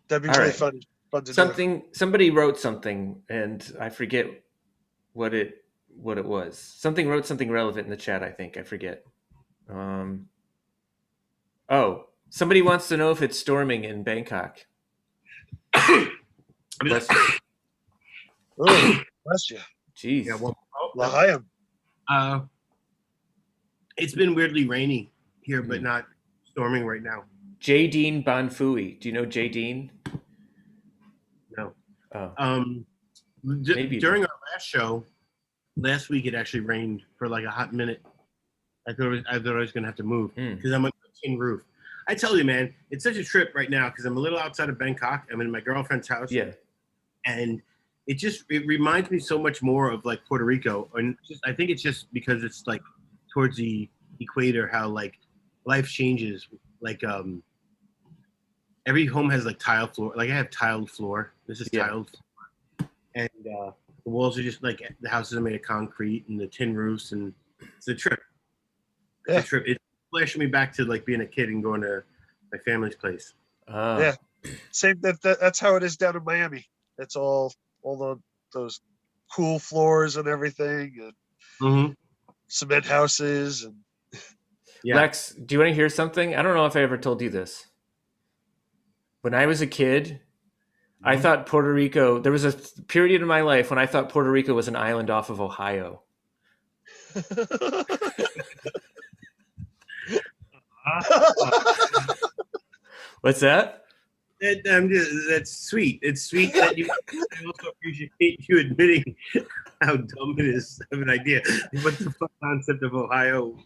be really fun to do. Somebody wrote something, and I forget what it was. Something wrote something relevant in the chat. I think I forget. Somebody wants to know if it's storming in Bangkok. Bless you. Oh, bless you. Jeez. Yeah, well, L'chaim. It's been weirdly rainy here, but not storming right now. J. Dean Bonfui. Do you know J. Dean? No. Oh. During our last show, last week, it actually rained for like a hot minute. I thought I was going to have to move because I'm on a tin roof. I tell you, man, it's such a trip right now because I'm a little outside of Bangkok. I'm in my girlfriend's house. Yeah. And it reminds me so much more of like Puerto Rico. And I think it's just because it's like towards the equator, how like life changes. Like every home has like tile floor. Like I have tiled floor. This is tiled floor. And the walls are just like the houses are made of concrete and the tin roofs, and it's a trip. It's a trip. It flashed me back to like being a kid and going to my family's place. Yeah, same. That's how it is down in Miami. It's all those cool floors and everything, and cement houses. And Lex, do you want to hear something? I don't know if I ever told you this. When I was a kid, I thought Puerto Rico. There was a period in my life when I thought Puerto Rico was an island off of Ohio. What's that? That's sweet. It's sweet that you. I also appreciate you admitting how dumb it is of an idea. What the fuck concept of Ohio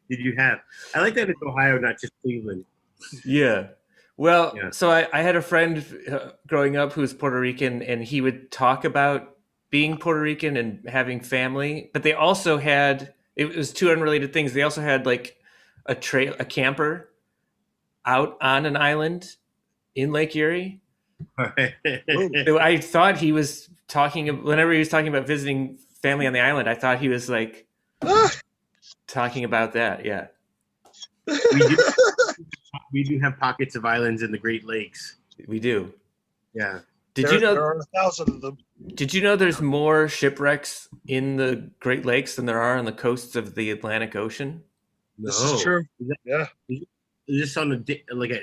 did you have? I like that it's Ohio, not just Cleveland. Yeah. Well, so I had a friend growing up who was Puerto Rican, and he would talk about being Puerto Rican and having family, but they also had, it was two unrelated things. They also had like a camper out on an island in Lake Erie. So I thought he was whenever he was talking about visiting family on the island, I thought he was like talking about that. Yeah. We do have pockets of islands in the Great Lakes. We do. Yeah. You know there are 1,000 of them? Did you know there's more shipwrecks in the Great Lakes than there are on the coasts of the Atlantic Ocean? This is true. Is this on a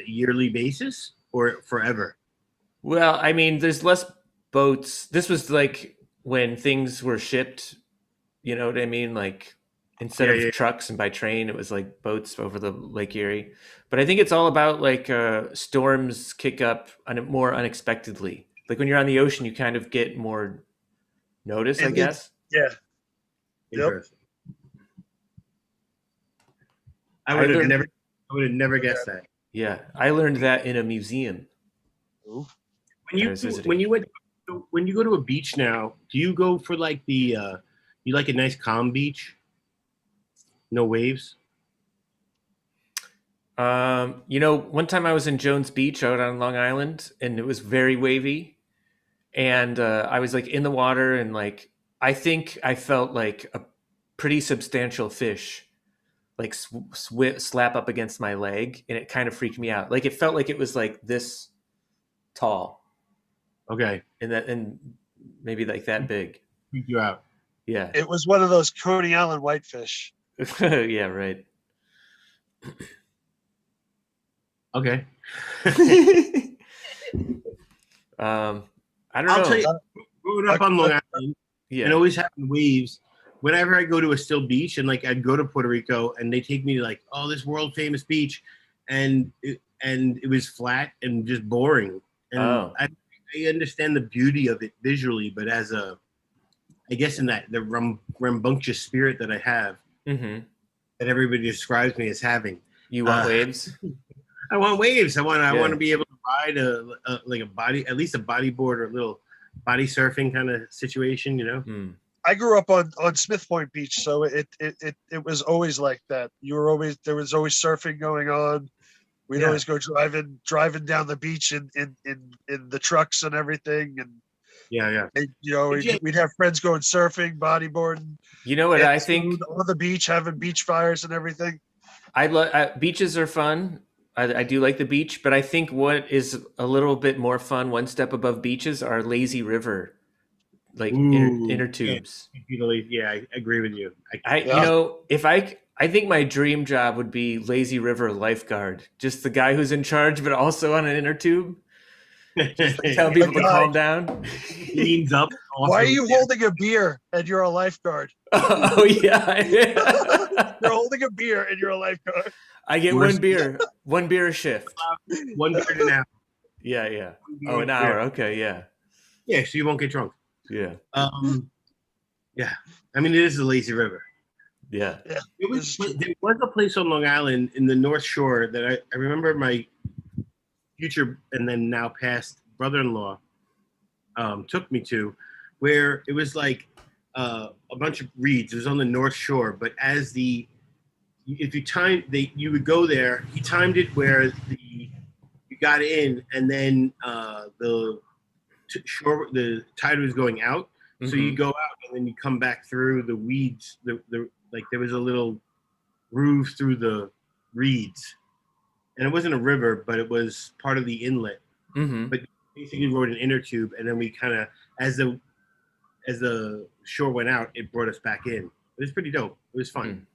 yearly basis or forever? Well, I mean, there's less boats. This was like when things were shipped. You know what I mean? Like instead of trucks and by train, it was like boats over the Lake Erie. But I think it's all about like storms kick up more unexpectedly. Like when you're on the ocean, you kind of get more notice, I guess. Yeah. Interesting. I would have never guessed that. Yeah, I learned that in a museum. When you go to a beach now, do you go for like you like a nice calm beach? No waves? One time I was in Jones Beach out on Long Island, and it was very wavy. And I was like in the water, and like I think I felt like a pretty substantial fish like slap up against my leg, and it kind of freaked me out. Like it felt like it was like this tall. Okay. And maybe like that big. Freaked you out. Yeah. It was one of those Coney Island whitefish. Yeah, right. Okay. I don't know. I'll tell you, growing up on Long Island, and always having waves. Whenever I go to a still beach, and like I'd go to Puerto Rico, and they take me to like, oh, this world famous beach, and it was flat and just boring. And I understand the beauty of it visually, but I guess in the rambunctious spirit that I have, that everybody describes me as having. You want waves? I want waves. I want to be able to ride at least a bodyboard or a little body surfing kind of situation, you know. I grew up on Smith Point Beach, so it was always like that. There was always surfing going on. We'd always go driving down the beach in the trucks and everything, and we'd have friends going surfing, bodyboarding. You know what I think? On the beach, having beach fires and everything. Beaches are fun. I do like the beach, but I think what is a little bit more fun, one step above beaches, are lazy river, like inner tubes. Yeah, I agree with you. I think my dream job would be lazy river lifeguard, just the guy who's in charge, but also on an inner tube. Just like tell people to calm down. Leans up. Awesome. Why are you holding a beer and you're a lifeguard? Oh yeah. You're holding a beer and you're a lifeguard. I get one beer a shift. 1 beer an hour. Yeah. Oh, an hour. Okay, yeah. Yeah, so you won't get drunk. Yeah. Yeah. I mean, it is a lazy river. Yeah. Yeah. There was a place on Long Island in the North Shore that I remember my future and then now past brother-in-law took me to, where it was like a bunch of reeds. It was on the North Shore, but if you timed, you would go there. He timed it where you got in, and then the tide was going out. So you go out, and then you come back through the weeds. Like there was a little groove through the reeds, and it wasn't a river, but it was part of the inlet. But basically rode an inner tube, and then we kind of, as the shore went out, it brought us back in. It was pretty dope. It was fun.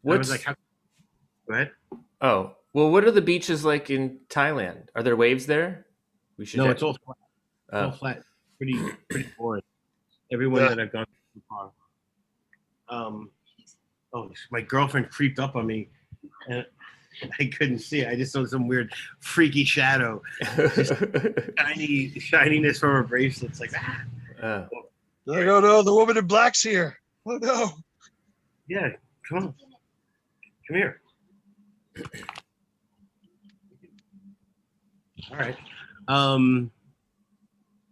I was like, go ahead. Oh, well, what are the beaches like in Thailand? Are there waves there? No, it's all flat. It's all flat. Pretty boring. Everyone that I've gone to so far. My girlfriend creeped up on me, and I couldn't see it. I just saw some weird, freaky shadow, just shininess from her bracelets, like Like, oh no, the woman in black's here. Oh no. Yeah, come here. All right.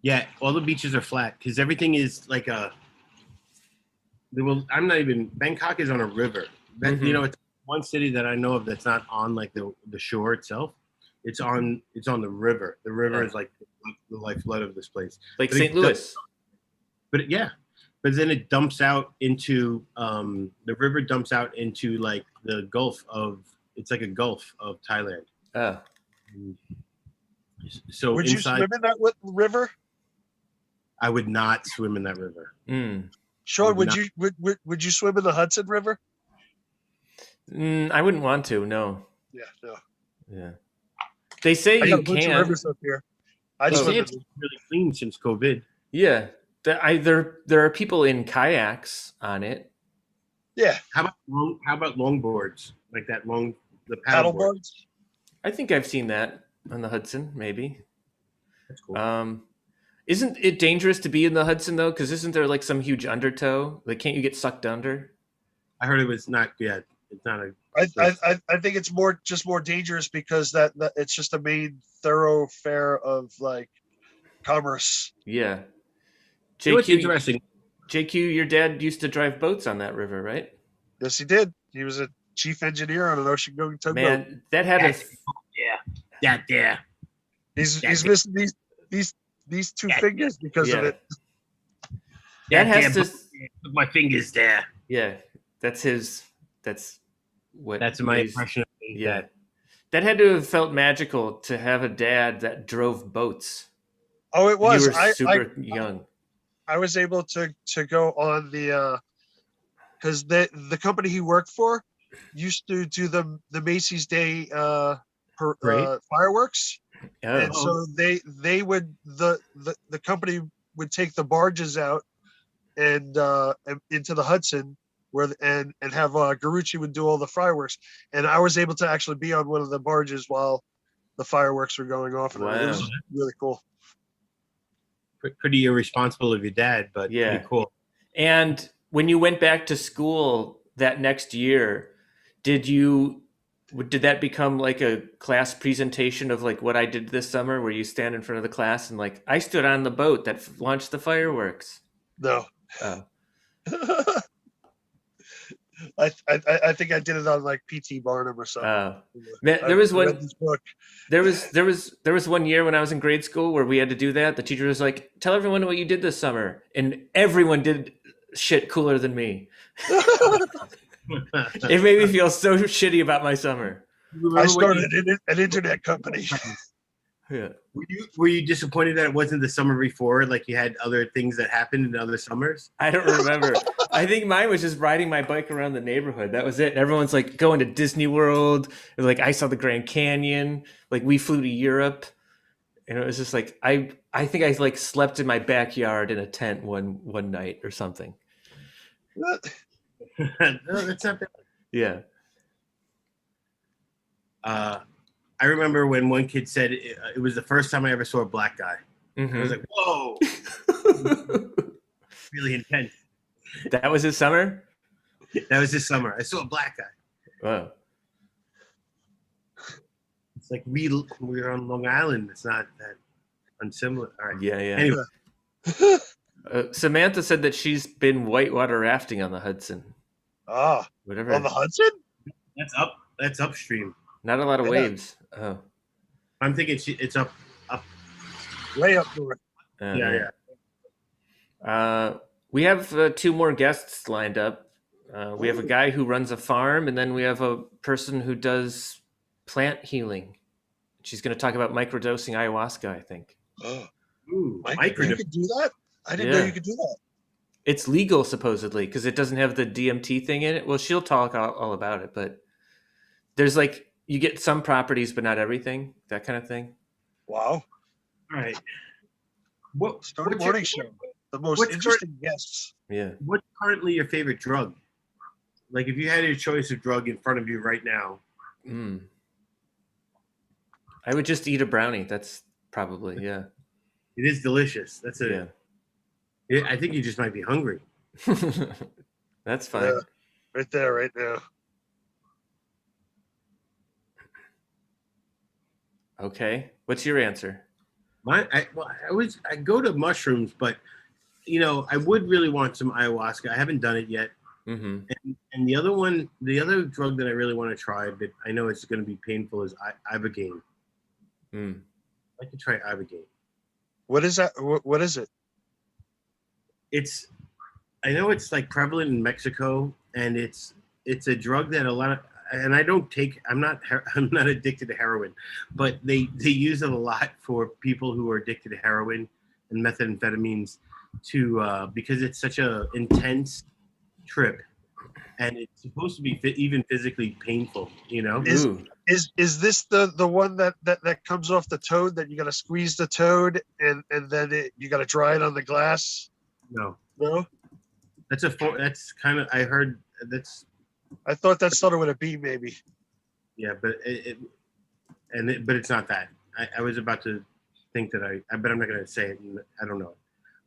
Yeah, all the beaches are flat because everything is like Bangkok is on a river. It's one city that I know of that's not on like the shore itself. It's on the river. The river is like the lifeblood of this place. Like St. Louis. But then it dumps out into the river dumps out into like the Gulf of. It's like a Gulf of Thailand. Oh. So would you swim in that river? I would not swim in that river. Sean, would you swim in the Hudson River? I wouldn't want to. No. Yeah, no. Yeah. They say you can. Rivers up here. I just swim it's really clean since COVID. Yeah. There are people in kayaks on it. Yeah. How about longboards? Like the paddle boards? I think I've seen that on the Hudson, maybe. That's cool. Isn't it dangerous to be in the Hudson though? Because isn't there like some huge undertow? Like, can't you get sucked under? I heard it was not. Yeah, it's not a. I think it's more dangerous because that it's just a main thoroughfare of like commerce. Yeah. JQ, interesting. JQ, your dad used to drive boats on that river, right? Yes, he did. He was a chief engineer on an ocean-going tugboat. Man, that had Yeah. He's missing these two fingers because of it. That has to. Put my fingers there. Yeah, that's my impression of his dad. That had to have felt magical to have a dad that drove boats. Oh, it was. You were super young. I was able to go on the because the company he worked for used to do the Macy's Day fireworks, and so they would the company would take the barges out and into the Hudson and have Garucci would do all the fireworks, and I was able to actually be on one of the barges while the fireworks were going off, and it was really cool. Pretty irresponsible of your dad, but pretty cool. And when you went back to school that next year, did that become like a class presentation of like what I did this summer, where you stand in front of the class and like, I stood on the boat that launched the fireworks? No. Oh. I think I did it on like PT Barnum or something. There was one year when I was in grade school where we had to do that. The teacher was like, "Tell everyone what you did this summer," and everyone did shit cooler than me. It made me feel so shitty about my summer. I started an internet company. Yeah. Were you disappointed that it wasn't the summer before? Like you had other things that happened in other summers? I don't remember. I think mine was just riding my bike around the neighborhood. That was it. And everyone's like going to Disney World. Like I saw the Grand Canyon. Like we flew to Europe. And it was just like I think I like slept in my backyard in a tent one night or something. No, that's not bad. Yeah. I remember when one kid said it was the first time I ever saw a black guy. Mm-hmm. I was like, whoa. Really intense. That was his summer? That was this summer. I saw a black guy. Wow. It's like we're on Long Island. It's not that unsimilar. All right. Yeah, yeah. Anyway, Samantha said that she's been whitewater rafting on the Hudson. Ah, Whatever. on the Hudson? that's upstream. Not a lot of Yeah. waves. Oh. I'm thinking it's up. Way up north. Yeah. We have 2 more guests lined up. We have a guy who runs a farm, and then we have a person who does plant healing. She's going to talk about microdosing ayahuasca, I think. Ooh, You could do that? I didn't know you could do that. It's legal, supposedly, because it doesn't have the DMT thing in it. Well, she'll talk all about it, but there's like, you get some properties, but not everything, that kind of thing. Wow. All right. Stoner Morning Show. The most interesting guests. Yeah. What's currently your favorite drug? Like, if you had your choice of drug in front of you right now. I would just eat a brownie. That's probably, yeah. It is delicious. That's it. Yeah. I think you just might be hungry. That's fine. Yeah, right there, right now. Okay. What's your answer? I go to mushrooms, but I would really want some ayahuasca. I haven't done it yet. Mm-hmm. And the other drug that I really want to try, but I know it's going to be painful, is ibogaine. I'd like to try ibogaine. What is that? What is it? I know it's like prevalent in Mexico, and it's a drug that and I'm not addicted to heroin, but they use it a lot for people who are addicted to heroin and methamphetamines because it's such a intense trip, and it's supposed to be even physically painful, Is this the one that comes off the toad that you got to squeeze the toad and then you got to dry it on the glass? No, that's kind of, I heard that's. I thought that started with a B, maybe. Yeah, but but it's not that. I was about to think that but I'm not going to say it. I don't know.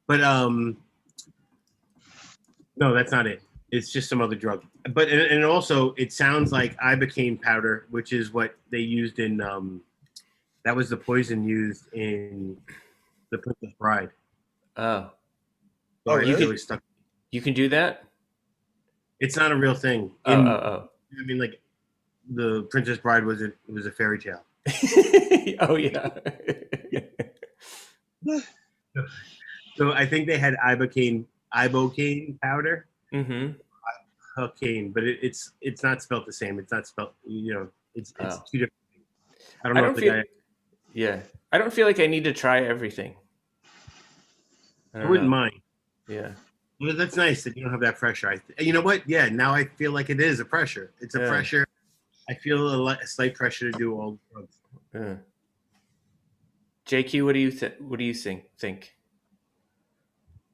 But no, that's not it. It's just some other drug. But and also it sounds like ibogaine powder, which is what they used in that was the poison used in The Princess Bride. Oh. So You can do that? It's not a real thing. Oh. I mean, like, The Princess Bride was a fairy tale. Oh yeah. So I think they had ibogaine powder. Mm-hmm. Cocaine, but it's not spelled the same. It's not spelled. It's two different things. I don't know. Yeah, I don't feel like I need to try everything. I wouldn't mind. Yeah. Well, that's nice that you don't have that pressure. You know what? Yeah, now I feel like it is a pressure. It's a pressure. I feel a slight pressure to do all the drugs. Yeah. JQ, what do you think?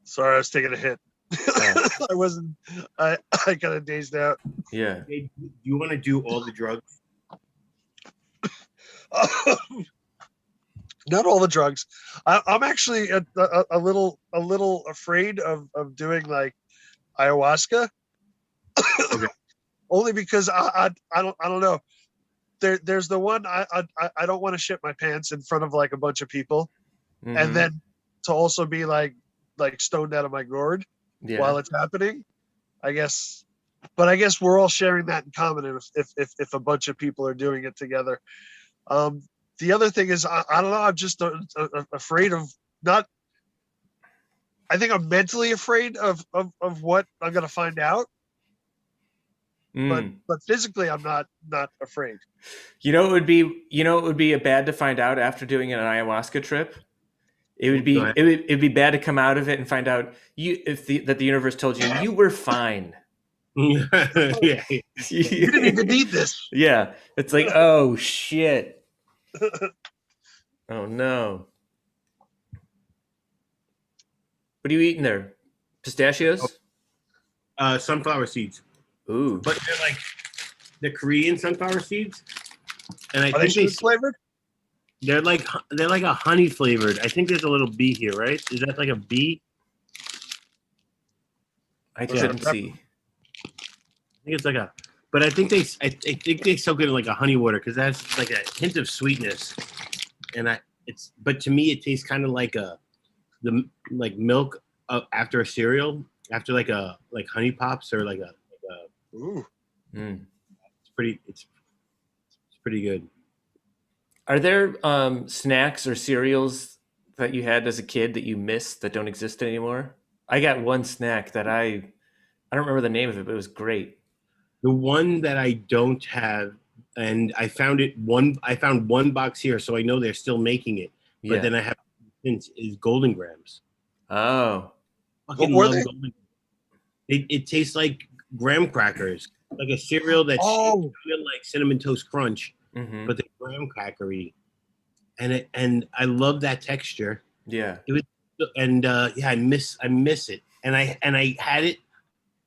Sorry, I was taking a hit. I got a dazed out. Yeah. Hey, do you want to do all the drugs? Not all the drugs. I'm actually a little afraid of doing like ayahuasca. Okay. Only because I don't know. There's the one I don't want to shit my pants in front of like a bunch of people, and then to also be like stoned out of my gourd while it's happening. I guess we're all sharing that in common if a bunch of people are doing it together. The other thing is I don't know. I'm just afraid of not. I think I'm mentally afraid of what I'm gonna find out. But physically, I'm not afraid. It would be bad to find out after doing an ayahuasca trip. It would be bad to come out of it and find out that the universe told you were fine. Yeah. You didn't even need this. Yeah, it's like, oh shit. Oh no. What are you eating there? Pistachios? Sunflower seeds. Ooh. But they're like the Korean sunflower seeds, and I Are they think sweet flavored? they're like a honey flavored. I think there's a little bee here, right? Is that like a bee? I couldn't see. think it's like a, but I think they soak it in like a honey water because that's like a hint of sweetness, and but to me it tastes kind of like like milk after a cereal, after like honey pops or like a Ooh. it's pretty good. Are there snacks or cereals that you had as a kid that you miss that don't exist anymore? I got one snack that I don't remember the name of it, but it was great. The one that I don't have, and I found one box here, so I know they're still making it. But then I have since is Golden Grams. Oh, Fucking love Golden. It tastes like graham crackers, like a cereal that's kind of like Cinnamon Toast Crunch, but the graham crackery, and I love that texture. Yeah. It was, and I miss it, and I had it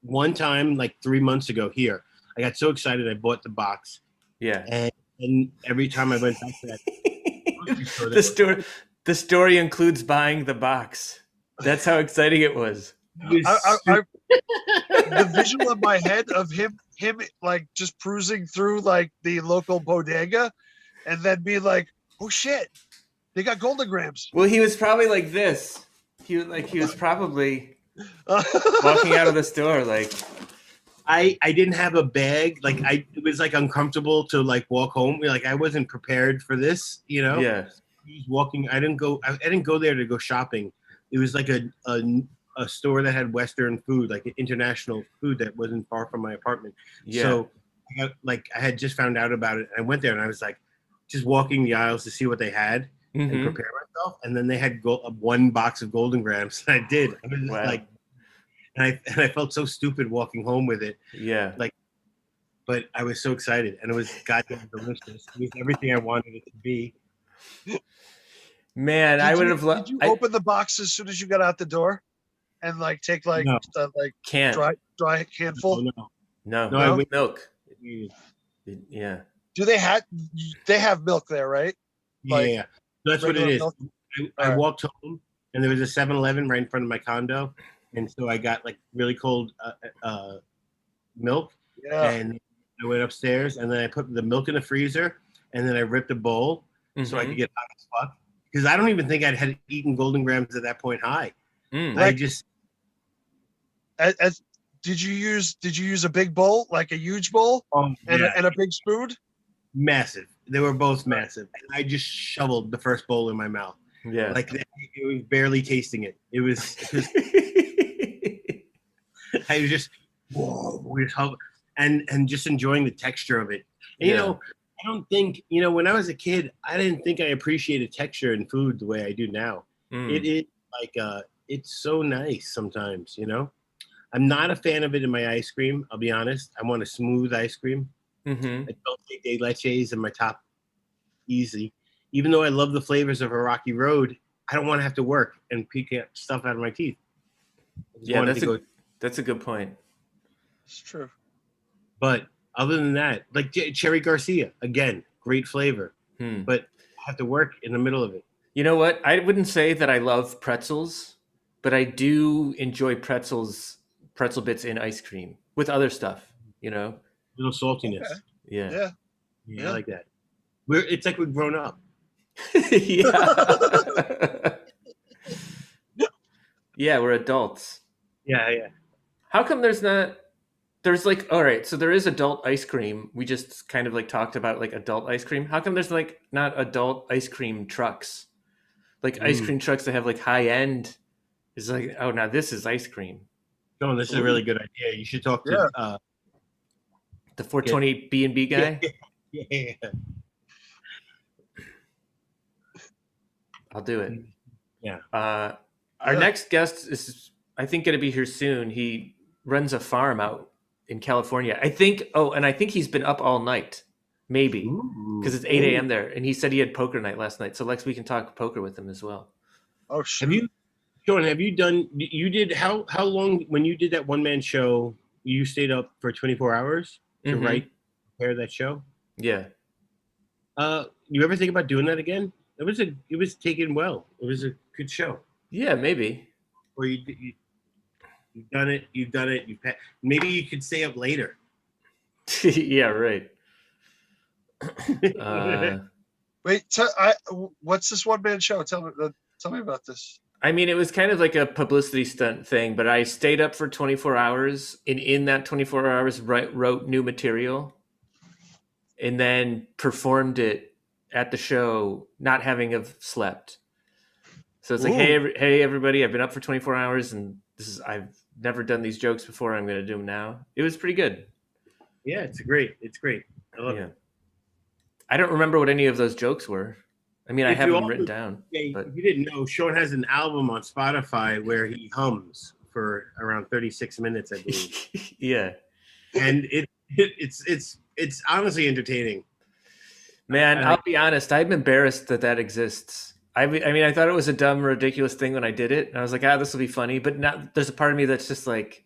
one time like 3 months ago here. I got so excited I bought the box. Yeah. And every time I went back to that the story includes buying the box. That's how exciting it was. The visual in my head of him like just cruising through like the local bodega and then being like, oh shit, they got Golden Grams. Well, he was probably like this. He was probably walking out of the store like, I didn't have a bag. Like it was like uncomfortable to like walk home. Like I wasn't prepared for this, you know? Yeah. He was walking. I didn't go there to go shopping. It was like a store that had Western food, like international food that wasn't far from my apartment. Yeah. So I had just found out about it. I went there and I was like just walking the aisles to see what they had and prepare myself. And then they had one box of Golden Grams. And I did. I was just like, and I felt so stupid walking home with it. Yeah. Like, but I was so excited, and it was goddamn delicious. It was everything I wanted it to be. Man, I would have loved. Did you open the box as soon as you got out the door, and like take like can dry handful? No, milk. Yeah. Do they have milk there, right? Yeah, that's what it is. I walked home, and there was a 7-Eleven right in front of my condo. And so I got like really cold milk, and I went upstairs, and then I put the milk in the freezer, and then I ripped a bowl so I could get hot as fuck. Because I don't even think I'd had eaten Golden Grams at that point high. I just. Did you use a big bowl, like a huge bowl, and a big spoon? Massive. They were both massive. And I just shoveled the first bowl in my mouth. Yeah, like it was barely tasting it. It was I was just and just enjoying the texture of it. And, you know, I don't think, when I was a kid, I didn't think I appreciated texture in food the way I do now. It is like it's so nice sometimes, I'm not a fan of it in my ice cream. I'll be honest. I want a smooth ice cream. I don't take de leches in my top easy. Even though I love the flavors of a Rocky Road, I don't want to have to work and pick stuff out of my teeth. Yeah, that's a good point. It's true. But other than that, like Cherry Garcia, again, great flavor. But I have to work in the middle of it. You know what? I wouldn't say that I love pretzels, but I do enjoy pretzel bits in ice cream with other stuff, A little saltiness. Okay. Yeah. I like that. It's like we've grown up. Yeah. Yeah, we're adults. Yeah. How come there's like, all right, so there is adult ice cream. We just kind of like talked about like adult ice cream. How come there's like not adult ice cream trucks? Like ice cream trucks that have like high end is like, oh, now this is ice cream. John, this is a really good idea. You should talk to the 420 B&B guy. Yeah. I'll do it. Yeah. Our next guest is, I think, going to be here soon. He runs a farm out in California. I think he's been up all night, maybe, because it's 8 a.m. there. And he said he had poker night last night. So Lex, we can talk poker with him as well. Oh, shit. How long, when you did that one-man show, you stayed up for 24 hours to prepare that show? Yeah. You ever think about doing that again? It was taken well. It was a good show. Yeah, maybe. Or you've done it. Maybe you could stay up later. Yeah, right. Wait, what's this one man show? Tell me about this. I mean, it was kind of like a publicity stunt thing, but I stayed up for 24 hours, and in that 24 hours, wrote new material, and then performed it at the show, not having have slept. So it's like, hey, everybody! I've been up for 24 hours, and I've never done these jokes before. I'm going to do them now. It was pretty good. Yeah, it's great. I love it. I don't remember what any of those jokes were. I mean, I have them written down. Yeah, but... if you didn't know, Sean has an album on Spotify where he hums for around 36 minutes, I believe. Yeah, and it's honestly entertaining. Man, I'll be honest. I'm embarrassed that exists. I mean, I thought it was a dumb, ridiculous thing when I did it, and I was like, this will be funny. But now there's a part of me that's just like,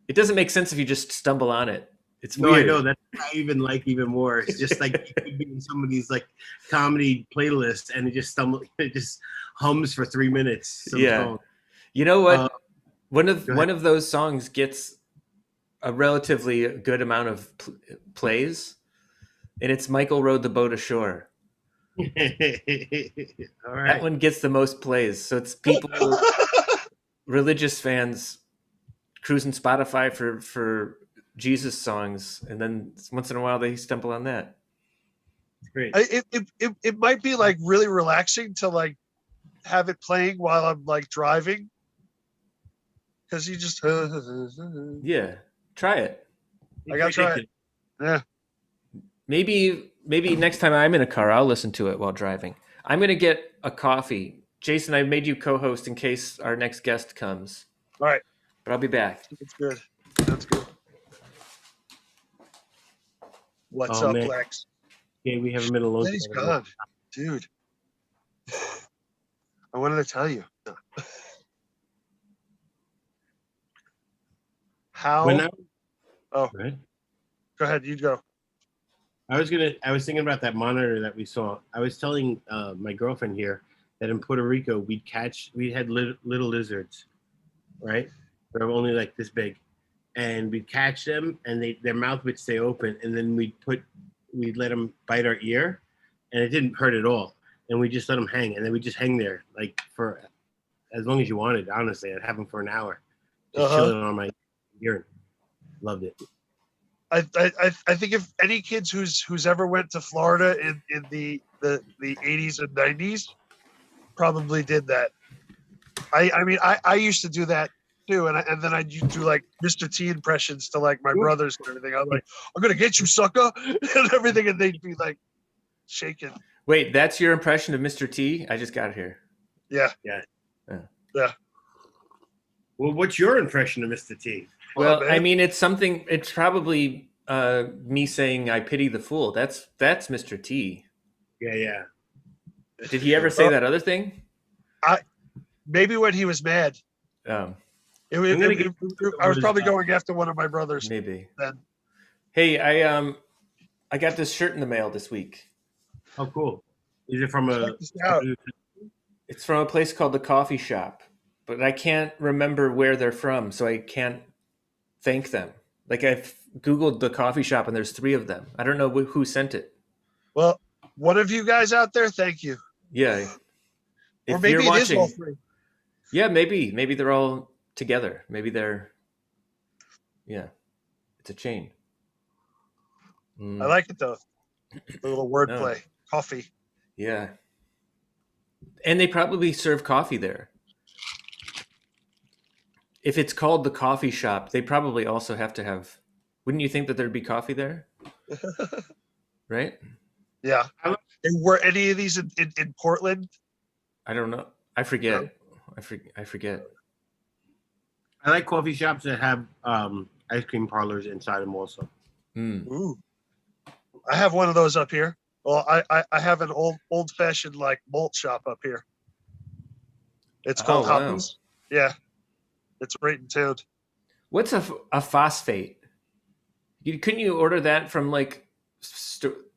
it doesn't make sense if you just stumble on it. It's weird. I know that's what I even like even more. It's just like you could be in some of these like comedy playlists, and it just hums for 3 minutes. Yeah, song. You know what? One of those songs gets a relatively good amount of plays, and it's Michael Rowed the Boat Ashore. All right. That one gets the most plays. So it's people, religious fans, cruising Spotify for Jesus songs, and then once in a while they stumble on that. It's great. It might be like really relaxing to like have it playing while I'm like driving, because you just yeah, try it. I gotta try it. Yeah. Maybe next time I'm in a car, I'll listen to it while driving. I'm gonna get a coffee. Jason, I made you co-host in case our next guest comes. All right. But I'll be back. It's good. That's good. What's up, man. Lex? Yeah, we have a middle alone. He's gone, dude. I wanted to tell you. How? Go ahead. You go. I was thinking about that monitor that we saw. I was telling my girlfriend here that in Puerto Rico we had little lizards, right? They're only like this big, and we'd catch them, and their mouth would stay open, and then we'd let them bite our ear, and it didn't hurt at all, and we just let them hang, and then we just hang there like for as long as you wanted. Honestly, I'd have them for an hour, just chilling on my ear. Loved it. I think if any kids who's ever went to Florida in the 80s and 90s probably did that. I mean I used to do that too, and then I do like Mr. T impressions to like my brothers and everything. I'm like, I'm gonna get you, sucker, and everything, and they'd be like shaking. Wait, that's your impression of Mr. T? I just got here. Yeah. Well, what's your impression of Mr. T? Well, I mean, it's probably me saying I pity the fool. That's Mr. T. Yeah. Did he ever say that other thing? Maybe when he was mad. I was probably going after one of my brothers. Maybe. Then. Hey, I got this shirt in the mail this week. Oh, cool. Is it from It's from a place called The Coffee Shop, but I can't remember where they're from, so I can't thank them. Like I've Googled The Coffee Shop and there's 3 of them. I don't know who sent it. Well, one of you guys out there, thank you. Yeah. Or maybe it is all 3. Yeah, maybe they're all together. Maybe they're, it's a chain. I like it though. A little wordplay. Coffee. Yeah. And they probably serve coffee there. If it's called The Coffee Shop, they probably also have to have, wouldn't you think that there'd be coffee there? Right? Yeah. And were any of these in Portland? I don't know. I forget. No. I forget. I like coffee shops that have ice cream parlors inside them also. Ooh. I have one of those up here. Well, I have an old fashioned like malt shop up here. It's called Hopkins. Wow. Yeah. It's right in town. What's a phosphate? Couldn't you order that from like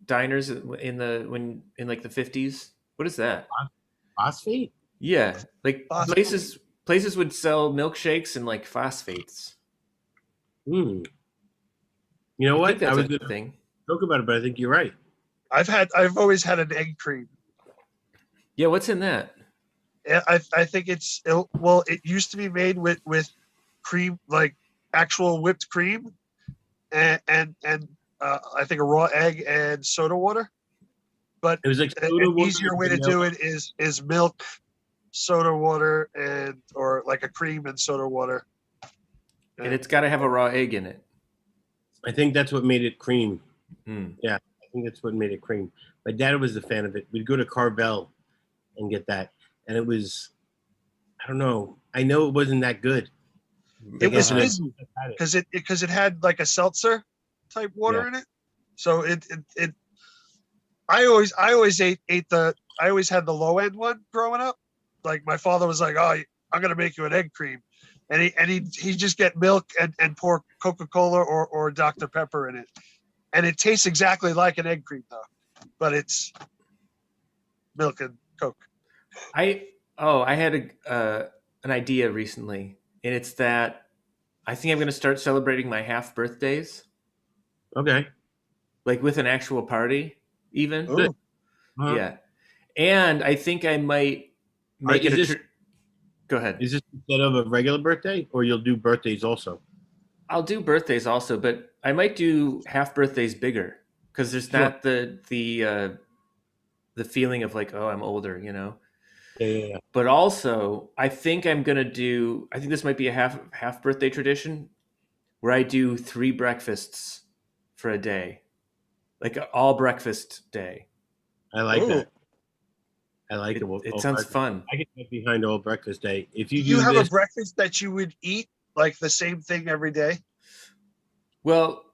diners in like the 50s? What is that? Phosphate? Yeah, like phosphate. Places would sell milkshakes and like phosphates. No, You know I what? think that's I was a going to thing. joke about it, but I think you're right. I've always had an egg cream. Yeah, what's in that? I think it used to be made with cream, like actual whipped cream, and I think a raw egg and soda water. But It was like an soda water easier way with to do vanilla. it is milk, soda water, or like a cream and soda water. And it's got to have a raw egg in it. I think that's what made it cream. Mm. Yeah, I think that's what made it cream. My dad was a fan of it. We'd go to Carvel and get that, and it was, I don't know. I know it wasn't that good. It was Like, good because it had like a seltzer type water in it. So it I always had the low end one growing up. Like my father was like, "Oh, I'm gonna make you an egg cream," and he just get milk and pour Coca-Cola or Dr. Pepper in it, and it tastes exactly like an egg cream though, but it's milk and Coke. I had an idea recently, and it's that I think I'm going to start celebrating my half birthdays, Okay. like with an actual party, even. Ooh. Uh-huh. Yeah, and I think I might make Is it this- a. Go ahead. Is this instead of a regular birthday, or you'll do birthdays also? I'll do birthdays also, but I might do half birthdays bigger because there's Sure. not the feeling of like, oh, I'm older, you know. Yeah. But also, I think I'm gonna do. I think this might be a half birthday tradition where I do 3 breakfasts for a day, like an all breakfast day. I like Ooh. that. I like it. It sounds fun. I can get behind all breakfast day. If Do you you have this, a breakfast that you would eat like the same thing every day? Well,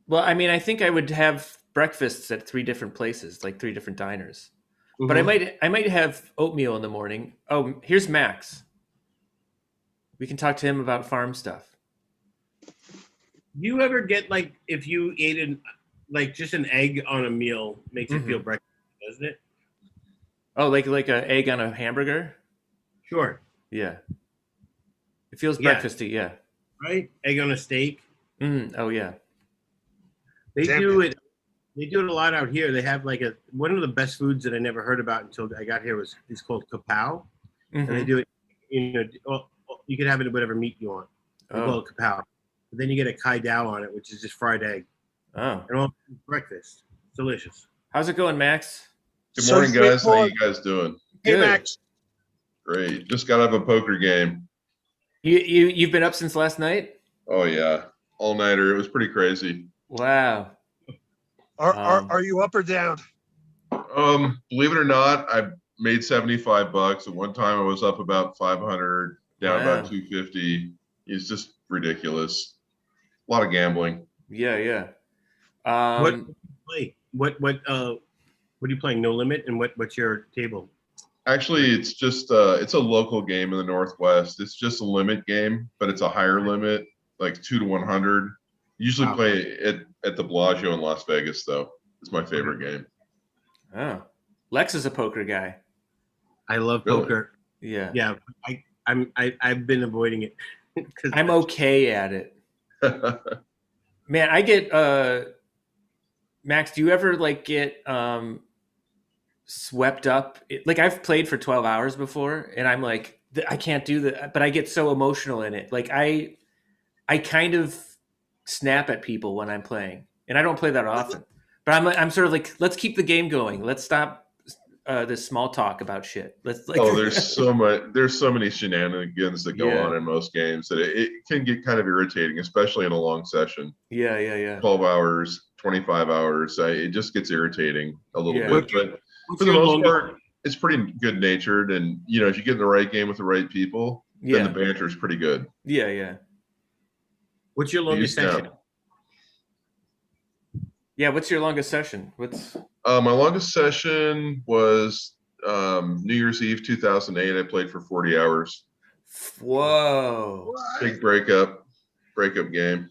I mean, I think I would have breakfasts at 3 different places, like 3 different diners. But Mhm. I might have oatmeal in the morning. Oh, here's Max. We can talk to him about farm stuff. You ever get like if you ate like just an egg on a meal makes it feel Mhm. breakfast, doesn't it? Oh, like an egg on a hamburger? Sure. Yeah. It feels Yeah. breakfasty, yeah. Right? Egg on a steak. Oh yeah. They Damn do it. it. They do it a lot out here. They have like one of the best foods that I never heard about until I got here is called kapow, and they Mhm. do it. Well, you can have it with whatever meat you want. They call Oh. it kapow. But then you get a kai dao on it, which is just fried egg, Oh. and all breakfast. It's delicious. How's it going, Max? Good So morning, guys. How Paul- you guys doing? Hey Good. Max, Great. Just got out of a poker game. You've been up since last night? Oh yeah, all nighter. It was pretty crazy. Wow. are you up or down? Believe it or not, I made $75. At one time, I was up about 500, down about Wow. 250. It's just ridiculous. A lot of gambling. Yeah. What play? What are you playing? No Limit, and what's your table? Actually, it's just it's a local game in the Northwest. It's just a limit game, but it's a higher limit, like 2 to 100. Usually Wow. play at the Bellagio in Las Vegas, though. It's my favorite game. Oh. Lex is a poker guy. I love Really? poker. Yeah. Yeah, I've been avoiding it. 'Cause I'm okay at it. Man, I get Max, do you ever like get swept up? Like I've played for 12 hours before and I'm like I can't do that, but I get so emotional in it. Like I kind of snap at people when I'm playing. And I don't play that often. But I'm sort of like let's keep the game going. Let's stop this small talk about shit. Let's like Oh, there's so many shenanigans that go Yeah. on in most games that it can get kind of irritating, especially in a long session. Yeah. 12 hours, 25 hours. It just gets irritating a little Yeah. bit. But what's for the your most longest- part, it's pretty good natured. And, if you get in the right game with the right people, then the banter is pretty good. Yeah. What's your longest Use session? now. Yeah, what's your longest session? What's My longest session was New Year's Eve 2008. I played for 40 hours. Whoa. Big breakup game.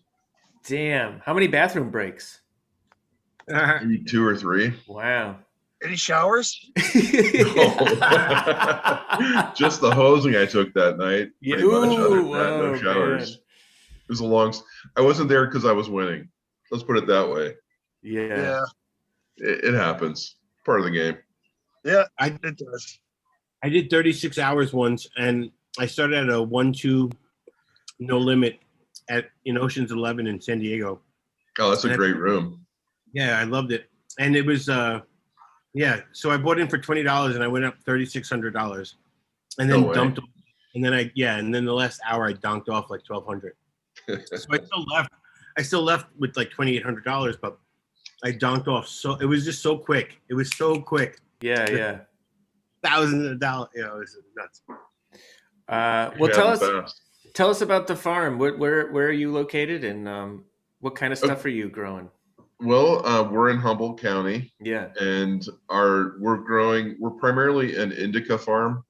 Damn. How many bathroom breaks? Maybe 2 or 3. Wow. Any showers? Just the hosing I took that night. Yeah. Pretty much. Other than Ooh, that, no whoa, showers. man. It was I wasn't there because I was winning. Let's put it that way. Yeah. It happens. Part of the game. Yeah, I- it does. I did 36 hours once, and I started at a 1-2 no limit in Ocean's 11 in San Diego. Oh, that's a And great room. Yeah, I loved it, and it was So I bought in for $20, and I went up $3,600, and No then way. dumped. And then and then the last hour I donked off like $1,200. So I still left with like $2,800, but I donked off. So it was just so quick. It was so quick. Yeah. Thousands of dollars. It was nuts. Well, Yeah, tell us about the farm. Where are you located, and what kind of stuff are you growing? Well, we're in Humboldt County. Yeah. And we're primarily an indica farm.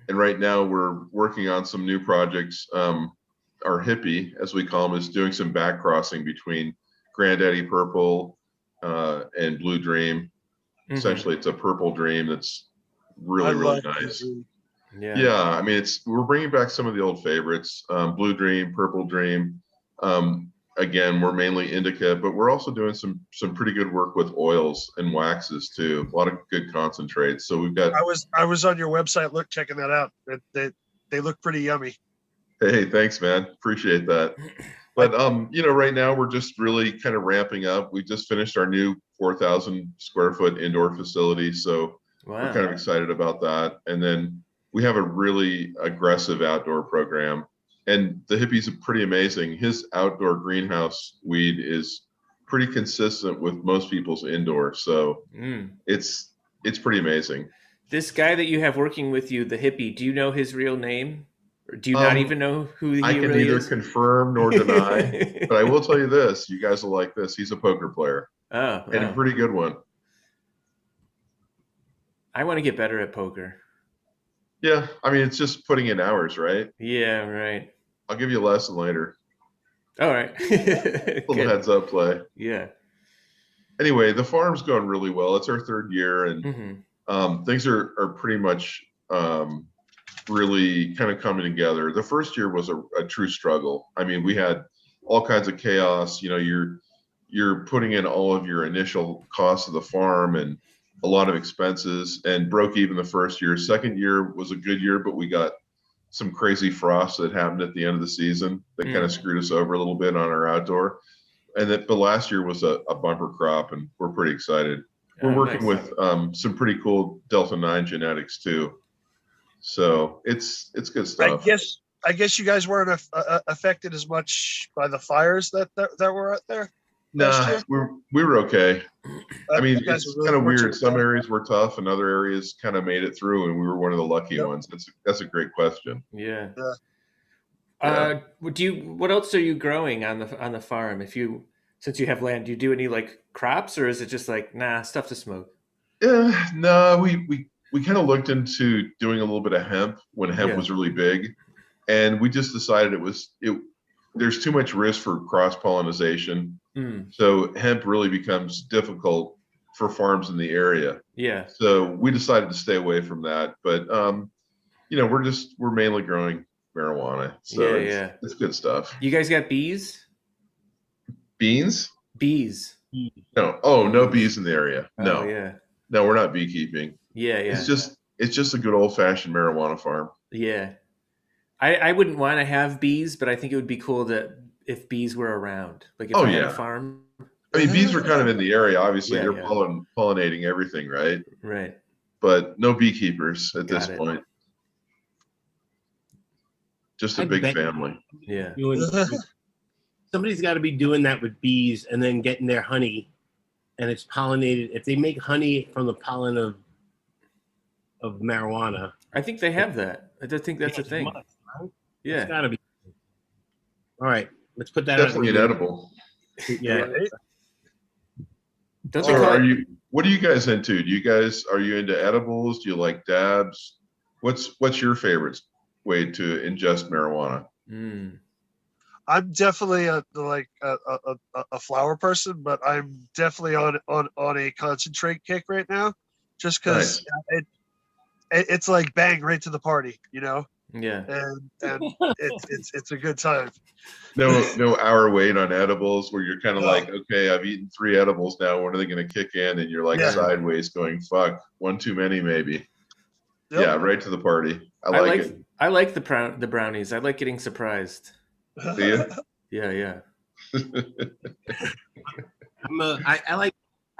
And right now we're working on some new projects. Our hippie, as we call him, is doing some back crossing between Granddaddy Purple and Blue Dream. Mm-hmm. Essentially, it's a purple dream that's really nice. Yeah, I mean, we're bringing back some of the old favorites, Blue Dream, Purple Dream. Again, we're mainly indica, but we're also doing some pretty good work with oils and waxes too. A lot of good concentrates. So we've got. I was on your website, checking that out. They look pretty yummy. Hey, thanks, man. Appreciate that. But right now we're just really kind of ramping up. We just finished our new 4,000 square foot indoor facility, so we're kind of excited about that. And then we have a really aggressive outdoor program. And the hippie's pretty amazing. His outdoor greenhouse weed is pretty consistent with most people's indoor. So it's pretty amazing. This guy that you have working with you, the hippie, do you know his real name? Or do you not even know who he really is? I can neither confirm nor deny, but I will tell you this. You guys will like this. He's a poker player. Oh, and a pretty good one. I want to get better at poker. Yeah, I mean, it's just putting in hours, right? Yeah, right. I'll give you a lesson later. All right. Little heads up play. Yeah. Anyway, the farm's going really well. It's our third year, and things are pretty much really kind of coming together. The first year was a true struggle. I mean, we had all kinds of chaos. You're putting in all of your initial costs of the farm and a lot of expenses, and broke even the first year. Second year was a good year, but we got some crazy frost that happened at the end of the season that kind of screwed us over a little bit on our outdoor. But last year was a bumper crop, and we're pretty excited. We're working with some pretty cool Delta 9 genetics too. So it's good stuff. I guess you guys weren't affected as much by the fires that were out there. Nah, we were okay. I mean, it's kind of weird. Some areas were tough, and other areas kind of made it through, and we were one of the lucky ones. That's a great question. Yeah. What else are you growing on the farm? Since you have land, do you do any like crops, or is it just like stuff to smoke? Yeah, no, we kind of looked into doing a little bit of hemp when hemp was really big, and we just decided there's too much risk for cross-pollination. So hemp really becomes difficult for farms in the area. Yeah. So we decided to stay away from that. But we're mainly growing marijuana. So it's good stuff. You guys got bees? Beans? Bees. No. Oh, no bees in the area. No. Oh, yeah. No, we're not beekeeping. Yeah. It's just a good old-fashioned marijuana farm. Yeah. I wouldn't want to have bees, but I think it would be cool if bees were around. Like if I had a farm. I mean, bees are kind of in the area. Obviously, they're pollinating everything, right? Right. But no beekeepers at this point. Just a big family. Yeah. Somebody's got to be doing that with bees and then getting their honey, and it's pollinated. If they make honey from the pollen of marijuana, I think they have that. I think that's a thing. Yeah. It's got to be. All right. Let's put that definitely an edible. Yeah. What are you guys into? Are you into edibles? Do you like dabs? What's your favorite way to ingest marijuana? I'm definitely a flower person, but I'm definitely on a concentrate kick right now, just because it's like bang right to the party, Yeah. and it's a good time. No hour wait on edibles where you're kind of No. like, okay, I've eaten 3 edibles now. When are they going to kick in? And you're like Yeah. sideways going, fuck, one too many maybe. Yep. Yeah, right to the party. I like it. I like the brownies. I like getting surprised. Do you? Yeah.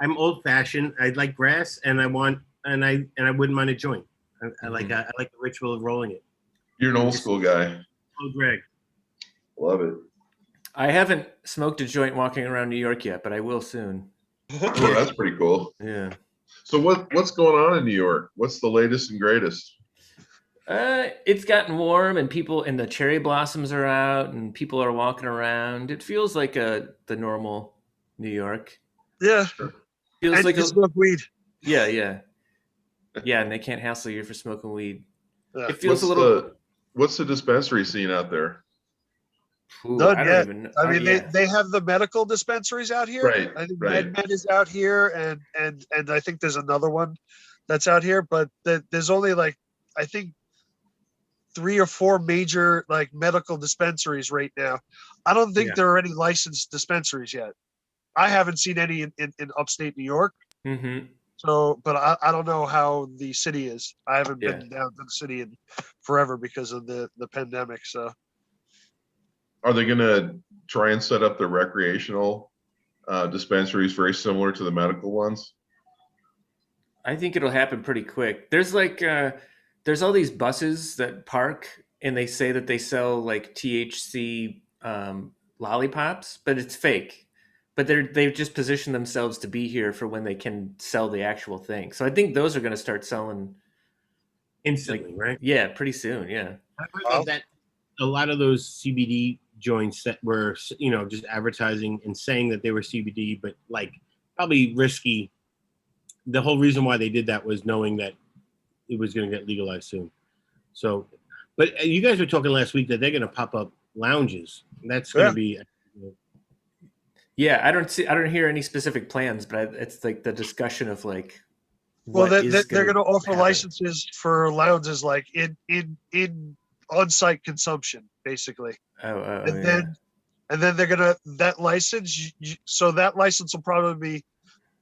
I'm old fashioned. I like grass, and I wouldn't mind a joint. I like the ritual of rolling it. You're an old school guy. Oh, Greg. Love it. I haven't smoked a joint walking around New York yet, but I will soon. Oh, that's pretty cool. Yeah. So what's going on in New York? What's the latest and greatest? It's gotten warm, and the cherry blossoms are out, and people are walking around. It feels like the normal New York. Yeah. Sure. Feels And like you can smoke weed. Yeah, and they can't hassle you for smoking weed. Yeah. It feels a little. What's the dispensary scene out there? Ooh, None I don't yet. even know. I mean, they have the medical dispensaries out here. Right, I think right. MedMed is out here, and I think there's another one that's out here. But there's only like, I think, 3 or 4 major like medical dispensaries right now. I don't think there are any licensed dispensaries yet. I haven't seen any in upstate New York. Mm-hmm. So, but I don't know how the city is. I haven't Yeah. been down to the city in forever because of the pandemic. So, Are they going to try and set up the recreational dispensaries very similar to the medical ones? I think it'll happen pretty quick. There's there's all these buses that park, and they say that they sell like THC lollipops, but it's fake. But they've just positioned themselves to be here for when they can sell the actual thing. So I think those are going to start selling Instantly, right? Yeah, pretty soon. Yeah. I heard that a lot of those CBD joints that were, just advertising and saying that they were CBD, but like probably risky. The whole reason why they did that was knowing that it was going to get legalized soon. So, but you guys were talking last week that they're going to pop up lounges. That's going to be. Yeah, I don't hear any specific plans, but it's like the discussion of like. Well, they're going to offer licenses for lounges like in on-site consumption, basically. And then they're gonna that license. So that license will probably be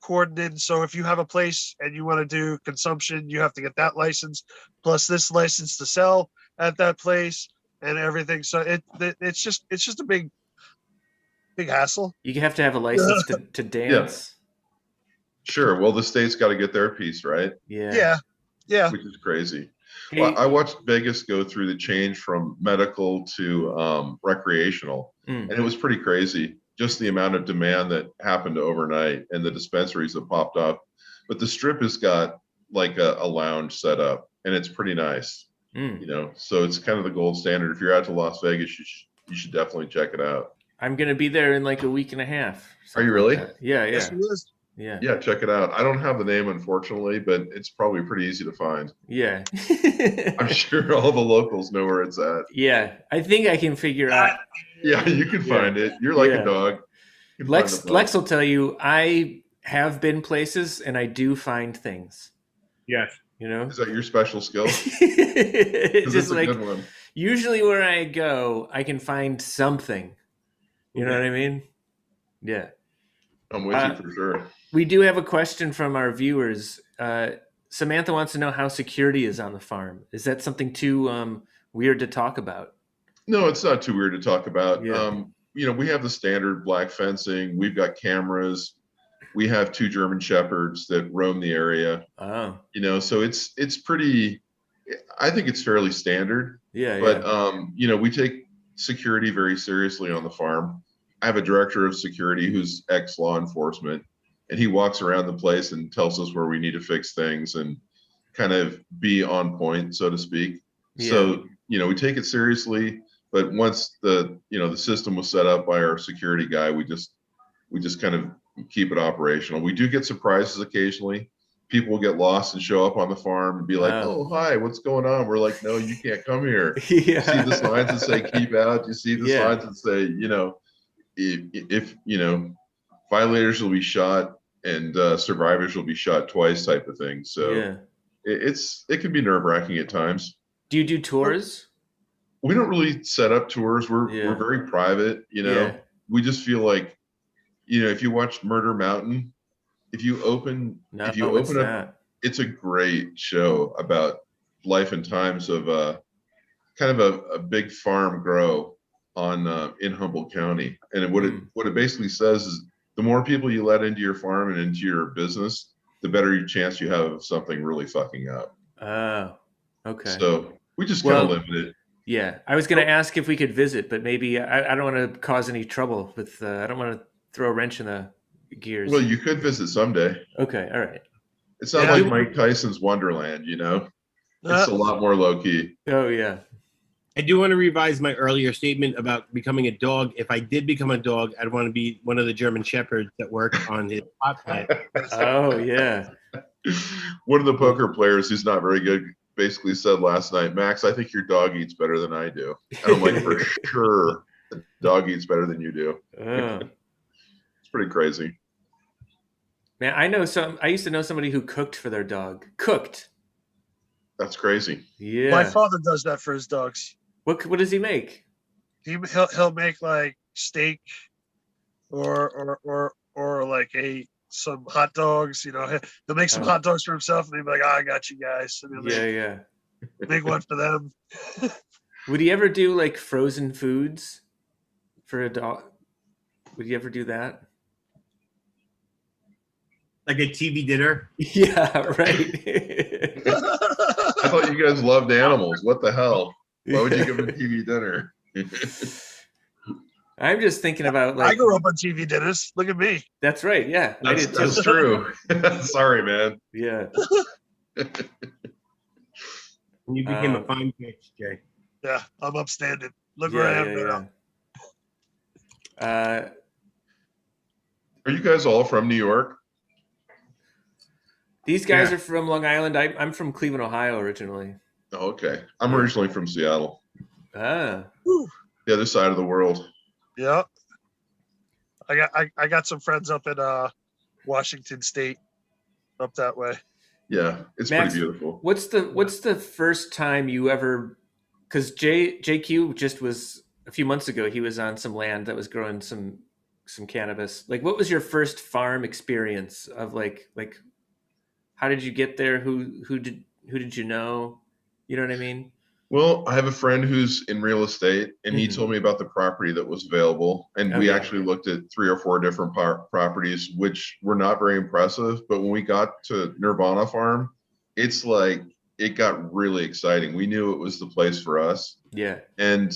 coordinated. So if you have a place and you want to do consumption, you have to get that license plus this license to sell at that place and everything. So it's just a big hassle. You have to have a license to dance. Yeah. Sure. Well, the state's got to get their piece, right? Yeah. Which is crazy. Hey. Well, I watched Vegas go through the change from medical to recreational, and it was pretty crazy. Just the amount of demand that happened overnight and the dispensaries that popped up. But the Strip has got like a lounge set up, and it's pretty nice. So it's kind of the gold standard. If you're out to Las Vegas, you should definitely check it out. I'm gonna be there in like a week and a half. Are you really? Like yeah. Yes, it is. Yeah, check it out. I don't have the name, unfortunately, but it's probably pretty easy to find. Yeah. I'm sure all the locals know where it's at. Yeah, I think I can figure out. Yeah, you can find it. You're like a dog. Lex will tell you I have been places and I do find things. Yes. Is that your special skill? It's just a like good one. Usually where I go, I can find something. You know what I mean? Yeah. I'm with you for sure. We do have a question from our viewers. Samantha wants to know how security is on the farm. Is that something too weird to talk about? No, it's not too weird to talk about. Yeah. We have the standard black fencing. We've got cameras. We have 2 German Shepherds that roam the area. Oh. So it's pretty, I think it's fairly standard. Yeah. But, we take security very seriously on the farm. I have a director of security who's ex-law enforcement, and he walks around the place and tells us where we need to fix things and kind of be on point, so to speak. Yeah. So, we take it seriously, but once the system was set up by our security guy, we just kind of keep it operational. We do get surprises occasionally. People will get lost and show up on the farm and be like, "Oh, hi, what's going on?" We're like, "No, you can't come here." Yeah. You see the signs that say "keep out." You see the signs that say, if violators will be shot and survivors will be shot twice, type of thing. So it can be nerve-wracking at times. Do you do tours? we don't really set up tours. We're very private, you know. Yeah. We just feel like, you know, if you watch Murder Mountain, if you open what's up, that? it's a great show about life and times of kind of a big farm grow on in Humboldt County. And what it basically says is the more people you let into your farm and into your business, the better chance you have of something really fucking up. Oh, okay. So we just kind of limit it. Yeah, I was going to ask if we could visit, but maybe I don't want to cause any trouble with. I don't want to throw a wrench in the gears. Well, you could visit someday. Okay, all right. It's not like Mike Tyson's Wonderland, you know. It's a lot more low key. Oh yeah. I do want to revise my earlier statement about becoming a dog. If I did become a dog, I'd want to be one of the German shepherds that work on his pot plant. Oh yeah. One of the poker players who's not very good basically said last night, Max, I think your dog eats better than I do. And I'm like, for sure, the dog eats better than you do. It's pretty crazy. Man, I used to know somebody who cooked for their dog. Cooked. That's crazy. Yeah. My father does that for his dogs. What does he make? He'll make like steak or like some hot dogs. You know, he'll make some hot dogs for himself, and he'll be like, "I got you guys." And Yeah. Make one for them. Would he ever do like frozen foods for a dog? Would he ever do that? Like a TV dinner? Yeah, right. I thought you guys loved animals. What the hell? Why would you give them TV dinner? I'm just thinking about like. I grew up on TV dinners. Look at me. That's right. Yeah, I did too. That's true. Sorry, man. Yeah. You became a fine fish, Jay. Yeah, I'm upstanding. Look where I am now. Are you guys all from New York? These guys are from Long Island. I'm from Cleveland, Ohio, originally. Oh, okay. I'm originally from Seattle. Ah. The other side of the world. Yeah. I got some friends up in Washington State, up that way. Yeah, it's Max, pretty beautiful. What's the first time you ever? Because JQ just was a few months ago. He was on some land that was growing some cannabis. Like, what was your first farm experience of like? How did you get there? Who did you know? You know what I mean? Well, I have a friend who's in real estate, and he told me about the property that was available. And we actually looked at 3 or 4 different properties, which were not very impressive. But when we got to Nirvana Farm, it's like it got really exciting. We knew it was the place for us. Yeah. And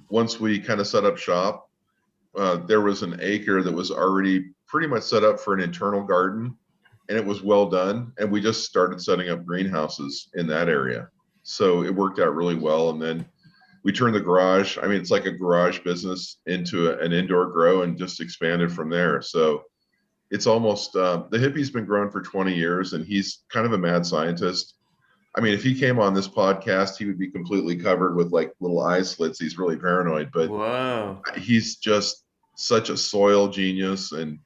once we kind of set up shop, there was an acre that was already pretty much set up for an internal garden, and it was well done. And we just started setting up greenhouses in that area. So it worked out really well. And then we turned the garage. I mean, it's like a garage business into an indoor grow and just expanded from there. So it's almost, the hippie's been growing for 20 years and he's kind of a mad scientist. I mean, if he came on this podcast, he would be completely covered with like little eye slits. He's really paranoid, but wow, he's just such a soil genius and,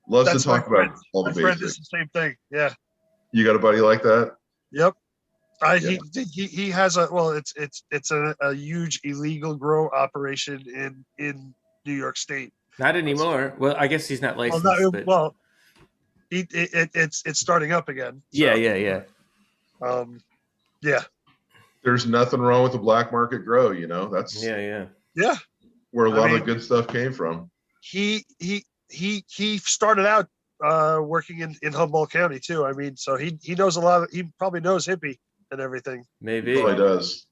loves to talk about all the basics. My friend is the same thing. Yeah. You got a buddy like that? Yep. He has it's a huge illegal grow operation in New York State. Not anymore. Well, I guess he's not licensed. It's starting up again. So, yeah. Yeah. There's nothing wrong with the black market grow, that's yeah. Where a lot of the good stuff came from. He started out working in Humboldt County too. I mean, so he knows a lot he probably knows hippie and everything. Maybe. He probably does.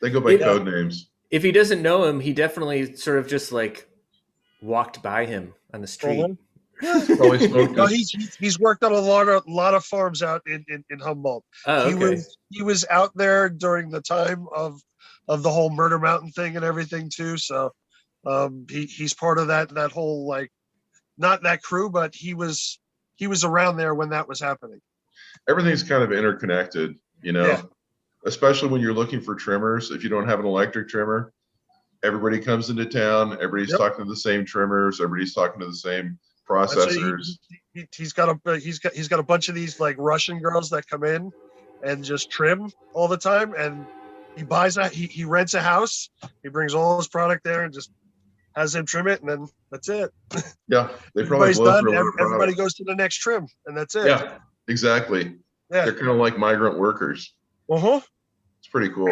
They go by code names. If he doesn't know him, he definitely sort of just like walked by him on the street. Probably smoked no, he's worked on a lot of farms out in Humboldt. Oh, okay. He was out there during the time of the whole Murder Mountain thing and everything too. So he's part of that whole, like, not that crew, but he was around there when that was happening. Everything's kind of interconnected, especially when you're looking for trimmers. If you don't have an electric trimmer, everybody comes into town. Everybody's talking to the same trimmers. Everybody's talking to the same processors. He's got a bunch of these like Russian girls that come in and just trim all the time, and he rents a house, he brings all his product there and just has him trim it, and then that's it. Yeah, they probably Everybody's blow done. through a lot of Everybody product. goes to the next trim, and that's it. Yeah, exactly. Yeah. They're kind of like migrant workers. Uh-huh. It's pretty cool.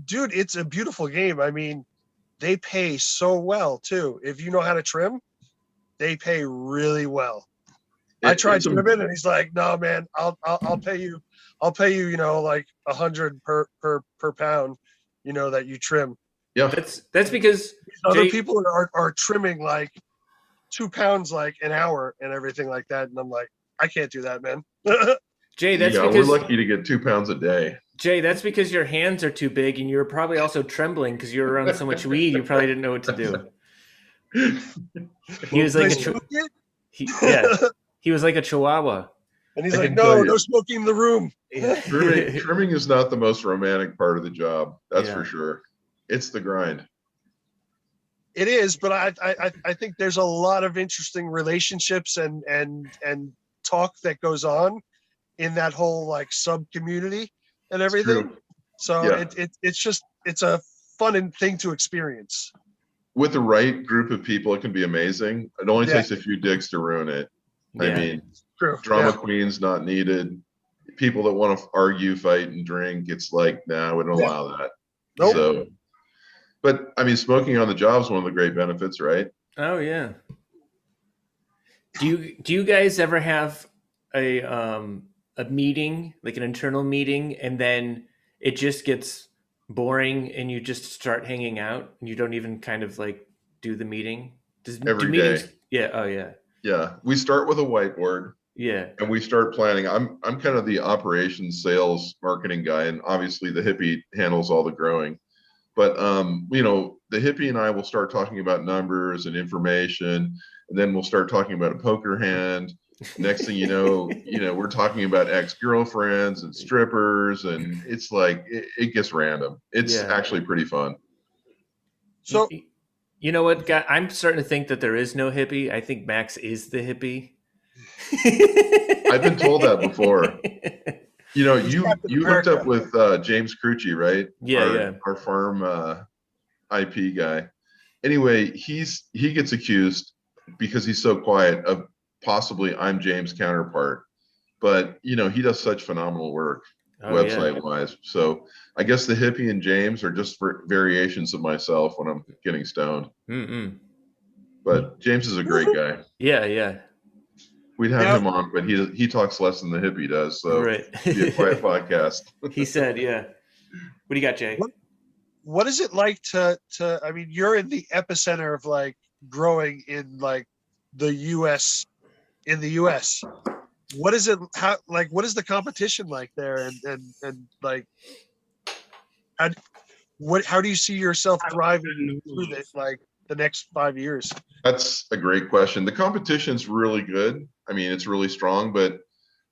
Dude, it's a beautiful game. I mean, they pay so well too. If you know how to trim, they pay really well. I tried trimming, and he's like, "No, man, I'll pay you. I'll pay you, like 100 per pound, that you trim." Yeah, That's because other people are trimming like 2 pounds like an hour and everything like that, and I'm like, I can't do that, man. Jay, that's yeah, because we're lucky to get 2 pounds a day. Jay, that's because your hands are too big, and you're probably also trembling because you're around so much weed. You probably didn't know what to do. He was like he was like a chihuahua. And he's like, no smoking in the room. Trimming is not the most romantic part of the job. That's for sure. It's the grind. It is, but I think there's a lot of interesting relationships and talk that goes on in that whole like sub community and everything. So it's a fun thing to experience. With the right group of people, it can be amazing. It only takes a few dicks to ruin it. I mean, drama queens not needed. People that want to argue, fight, and drink, it's like, nah, we don't allow that. Nope. So, but I mean, smoking on the job is one of the great benefits, right? Oh yeah. Do you guys ever have a meeting, like an internal meeting, and then it just gets boring and you just start hanging out and you don't even kind of like do the meeting? Every day. Yeah. Oh yeah. Yeah. We start with a whiteboard. Yeah. And we start planning. I'm kind of the operations, sales, marketing guy, and obviously the hippie handles all the growing. But the hippie and I will start talking about numbers and information, and then we'll start talking about a poker hand. Next thing you know, we're talking about ex-girlfriends and strippers, and it's like it gets random. It's actually pretty fun. So, you know what, guy? I'm starting to think that there is no hippie. I think Max is the hippie. I've been told that before. You hooked up with James Crucci, right? Yeah, our farm IP guy. Anyway, he gets accused because he's so quiet of possibly I'm James' counterpart, but he does such phenomenal work website wise. So I guess the hippie and James are just for variations of myself when I'm getting stoned. But James is a great guy. Yeah. We'd have him on, but he talks less than the hippie does, so it'd be a quiet podcast. He said, yeah. What do you got, Jay? What is it like to I mean, you're in the epicenter of like growing in like the US. What is it what is the competition like there, and like how do you see yourself thriving through this, like the next 5 years? That's a great question. The competition's really good. I mean, it's really strong, but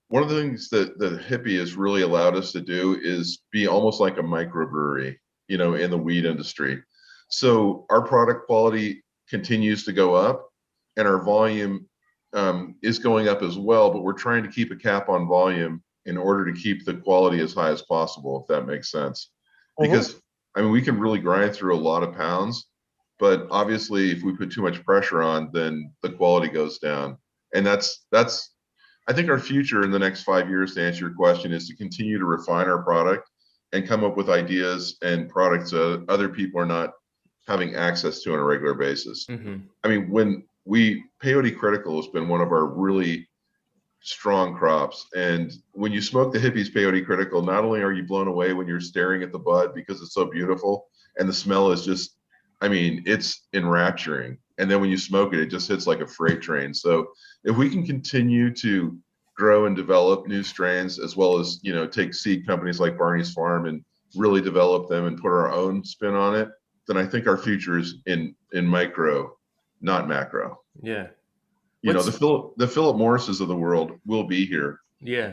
one of the things that the hippie has really allowed us to do is be almost like a microbrewery, in the weed industry. So our product quality continues to go up, and our volume is going up as well, but we're trying to keep a cap on volume in order to keep the quality as high as possible, if that makes sense. Because, I mean, we can really grind through a lot of pounds, but obviously if we put too much pressure on, then the quality goes down. And that's I think our future in the next 5 years, to answer your question, is to continue to refine our product and come up with ideas and products that other people are not having access to on a regular basis. I mean, when peyote critical has been one of our really strong crops. And when you smoke the hippies peyote critical, not only are you blown away when you're staring at the bud because it's so beautiful, and the smell is just, I mean, it's enrapturing. And then when you smoke it, it just hits like a freight train. So if we can continue to grow and develop new strains, as well as, take seed companies like Barney's Farm and really develop them and put our own spin on it, then I think our future is in micro, not macro. Yeah. The Philip Morrises of the world will be here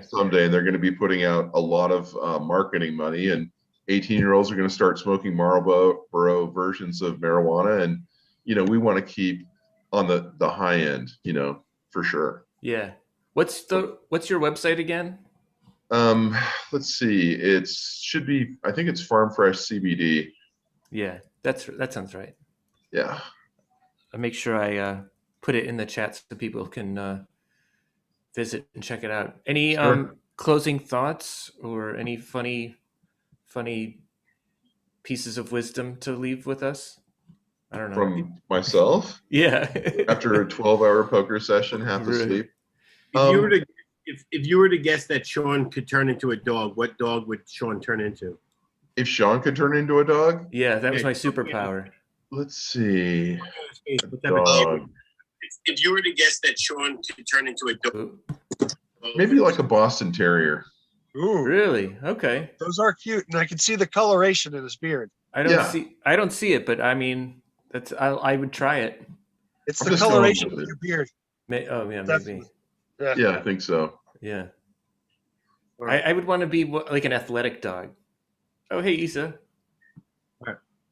someday, and they're going to be putting out a lot of marketing money, and 18-year-olds are going to start smoking Marlboro versions of marijuana. And, we want to keep on the high end, for sure. Yeah. What's your website again? Let's see. Should be. I think it's Farm Fresh CBD. Yeah, that sounds right. Yeah. I'll make sure I put it in the chat so people can visit and check it out. Any Sure. closing thoughts or any funny pieces of wisdom to leave with us? I don't know. From myself Yeah. after a 12-hour poker session, half Right. asleep. If you were to guess that Sean could turn into a dog, what dog would Sean turn into? If Sean could turn into a dog, Yeah, that was my superpower. let's see. Let's have a Dog. If you were to guess that Sean could turn into a dog, Ooh, Maybe like a Boston Terrier. Ooh, really? Okay. those are cute, and I can see the coloration in his beard. I don't see it, but I mean, I would try it. It's I'm the just going coloration with of it. your beard. Oh yeah, maybe. Definitely. Yeah. Yeah, I think so. Yeah. I would want to be like an athletic dog. Oh, hey, Issa.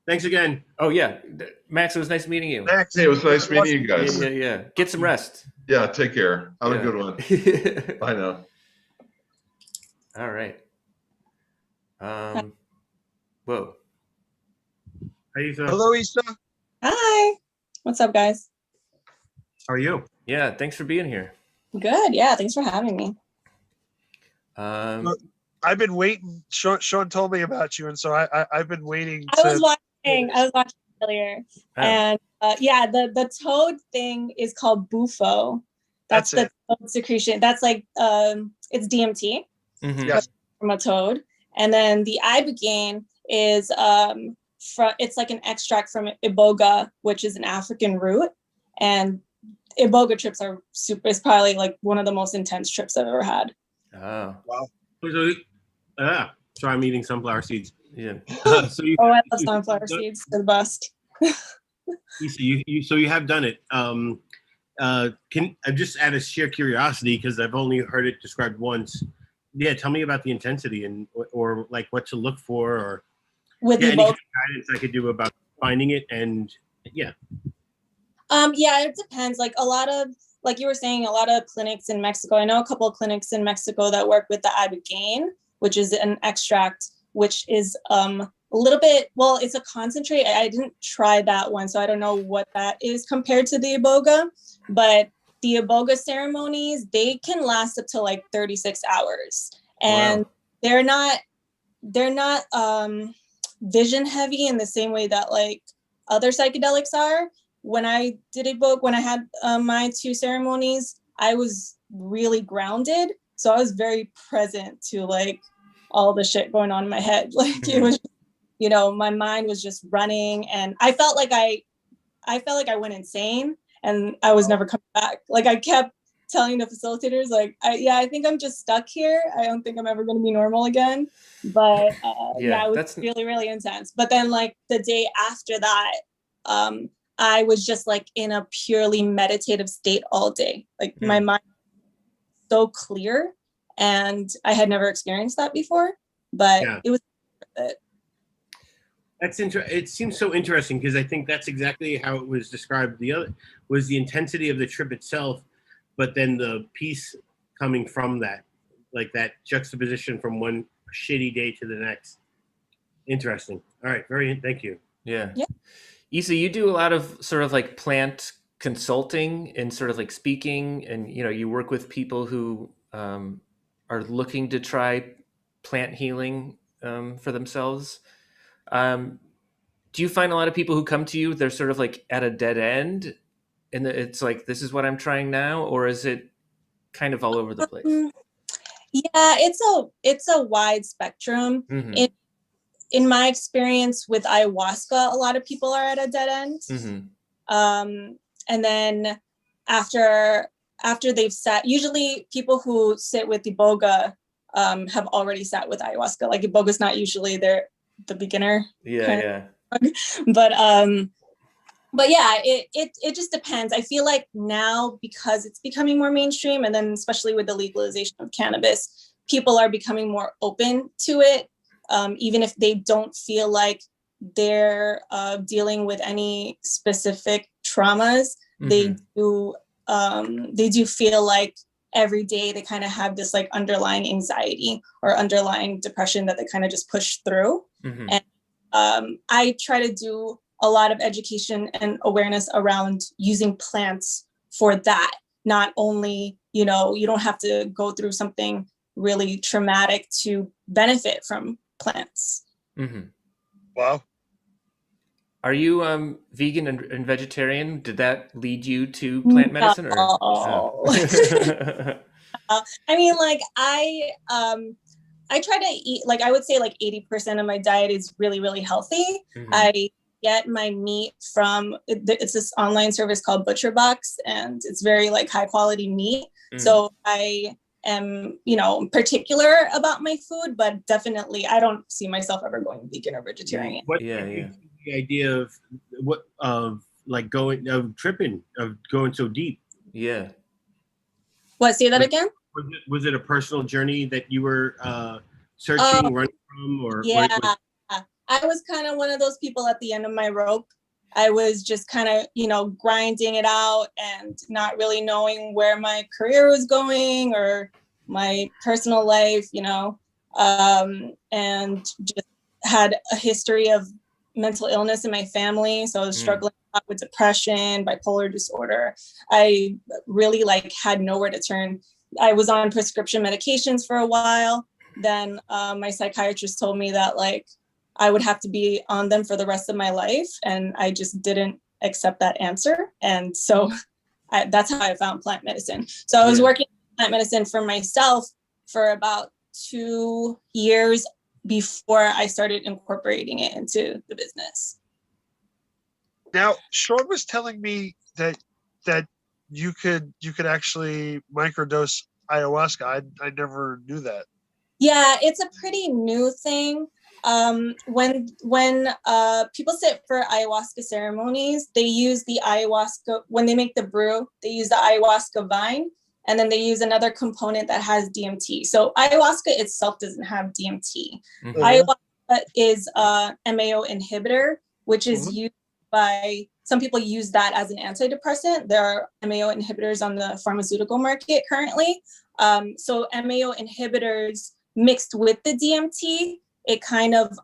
thanks again. Oh, yeah. Max, it was nice meeting you. Max, Hey, it was nice meeting you Yeah, guys. yeah. Get some rest. Yeah, take care. Have a good one. one. Bye now. All right. Whoa. How you doing? Hello, Issa. Hi. What's up, guys? How are you? Yeah, thanks for being here. Good. Yeah, thanks for having me. I've been waiting. Sean told me about you, and so I've been waiting. I was watching earlier, Oh. and yeah, the toad thing is called bufo. That's the toad secretion. That's like it's DMT Mhm. Yes. from a toad, and then the ibogaine is it's like an extract from iboga, which is an African root, and iboga trips are super. It's probably like one of the most intense trips I've ever had. Oh, So I'm eating sunflower seeds. yeah. So you, Oh, I love sunflower seeds. They're the best. so you have done it. Can I just out of sheer curiosity, because I've only heard it described once. Yeah, tell me about the intensity and or like what to look for, or With any iboga. kind of guidance I could do about finding it. And yeah, Yeah, it depends. Like a lot of, like you were saying, a lot of clinics in Mexico. I know a couple of clinics in Mexico that work with the ibogaine, which is an extract, which is a little bit, well, it's a concentrate. I didn't try that one, so I don't know what that is compared to the iboga. But the iboga ceremonies, they can last up to like 36 hours, and Wow. they're not vision heavy in the same way that like other psychedelics are. When I did when I had my 2 ceremonies, I was really grounded. So I was very present to like all the shit going on in my head. Like it was, my mind was just running, and I felt like I went insane, and I was never coming back. Like I kept telling the facilitators, like, I think I'm just stuck here. I don't think I'm ever going to be normal again. But it was really, really intense. But then like the day after that, I was just like in a purely meditative state all day. Like my mind was so clear, and I had never experienced that before, but it was worth it. it seems so interesting, because I think that's exactly how it was described. The other was the intensity of the trip itself, but then the peace coming from that, like that juxtaposition from one shitty day to the next. Interesting. All right. Thank you. Yeah. Issa, you do a lot of sort of like plant consulting and sort of like speaking, and you work with people who are looking to try plant healing for themselves. Do you find a lot of people who come to you, they're sort of like at a dead end, and it's like, this is what I'm trying now, or is it kind of all over the place? Yeah, it's a wide spectrum. Mm-hmm. In my experience with ayahuasca, a lot of people are at a dead end. Mm-hmm. And then after they've sat, usually people who sit with iboga have already sat with ayahuasca. Like iboga's not usually the beginner. Yeah. But yeah, it just depends. I feel like now, because it's becoming more mainstream, and then especially with the legalization of cannabis, people are becoming more open to it. Even if they don't feel like they're dealing with any specific traumas, they do feel like every day they kind of have this like underlying anxiety or underlying depression that they kind of just push through. Mm-hmm. And I try to do a lot of education and awareness around using plants for that. Not only, you don't have to go through something really traumatic to benefit from plants. Mm-hmm. Wow. Are you vegan and vegetarian? Did that lead you to plant medicine? No. I mean, like I try to eat, like I would say like 80% of my diet is really, really healthy. Mm-hmm. I get my meat from, it's this online service called Butcher Box, and it's very like high quality meat. Mm. So I am, particular about my food, but definitely I don't see myself ever going vegan or vegetarian. What Yeah. the idea of going so deep? Yeah. What? Say that again? Was it a personal journey that you were searching, running from, or? Yeah, I was kind of one of those people at the end of my rope. I was just kind of, grinding it out and not really knowing where my career was going or my personal life, and just had a history of mental illness in my family. So I was struggling a lot with depression, bipolar disorder. I really had nowhere to turn. I was on prescription medications for a while. Then my psychiatrist told me that I would have to be on them for the rest of my life. And I just didn't accept that answer. And so that's how I found plant medicine. So I was working plant medicine for myself for about 2 years before I started incorporating it into the business. Now, Sean was telling me that you could actually microdose ayahuasca. I never knew that. Yeah, it's a pretty new thing. When people sit for ayahuasca ceremonies, they use the ayahuasca, when they make the brew, they use the ayahuasca vine, and then they use another component that has DMT. So ayahuasca itself doesn't have DMT. Mm-hmm. Ayahuasca is a MAO inhibitor, which is used by, some people use that as an antidepressant. There are MAO inhibitors on the pharmaceutical market currently. So MAO inhibitors mixed with the DMT, it kind of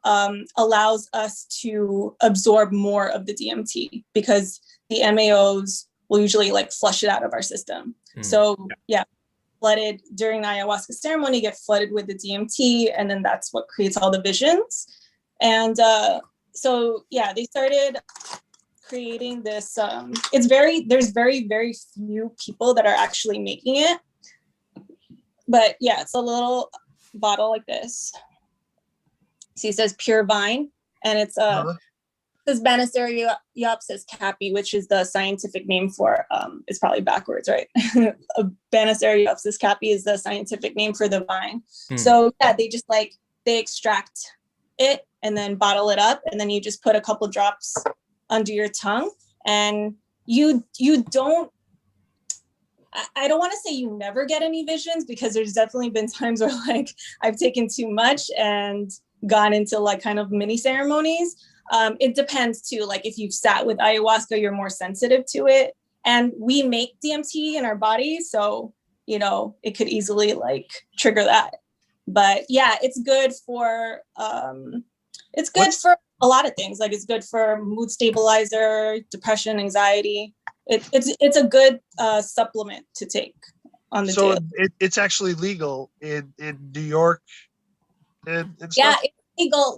allows us to absorb more of the DMT because the MAOs will usually flush it out of our system. So flooded during the ayahuasca ceremony, get flooded with the DMT, and then that's what creates all the visions. And they started creating this. There's very, very few people that are actually making it. But yeah, it's a little bottle like this. See, it says pure vine, and it's this Banisteriopsis capi, which is the scientific name for it's probably backwards, right? Banisteriopsis capi is the scientific name for the vine. So yeah, they just they extract it and then bottle it up, and then you just put a couple drops under your tongue, and you don't. I don't want to say you never get any visions, because there's definitely been times where I've taken too much and gone into kind of mini ceremonies. It depends too. If you've sat with ayahuasca, you're more sensitive to it. And we make DMT in our bodies, so it could easily trigger that. But yeah, it's good for for a lot of things. It's good for mood stabilizer, depression, anxiety. It's a good supplement to take on the daily. So it's actually legal in New York and stuff? Yeah, it's legal.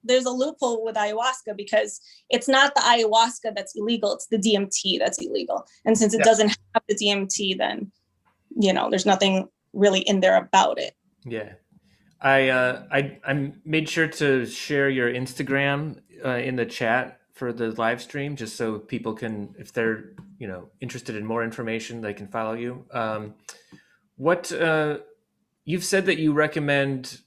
There's a loophole with ayahuasca, because it's not the ayahuasca that's illegal, it's the DMT that's illegal. And since it doesn't have the DMT, then there's nothing really in there about it. Yeah. I made sure to share your Instagram in the chat for the live stream, just so people can, if they're interested in more information, they can follow you. You've said that you recommend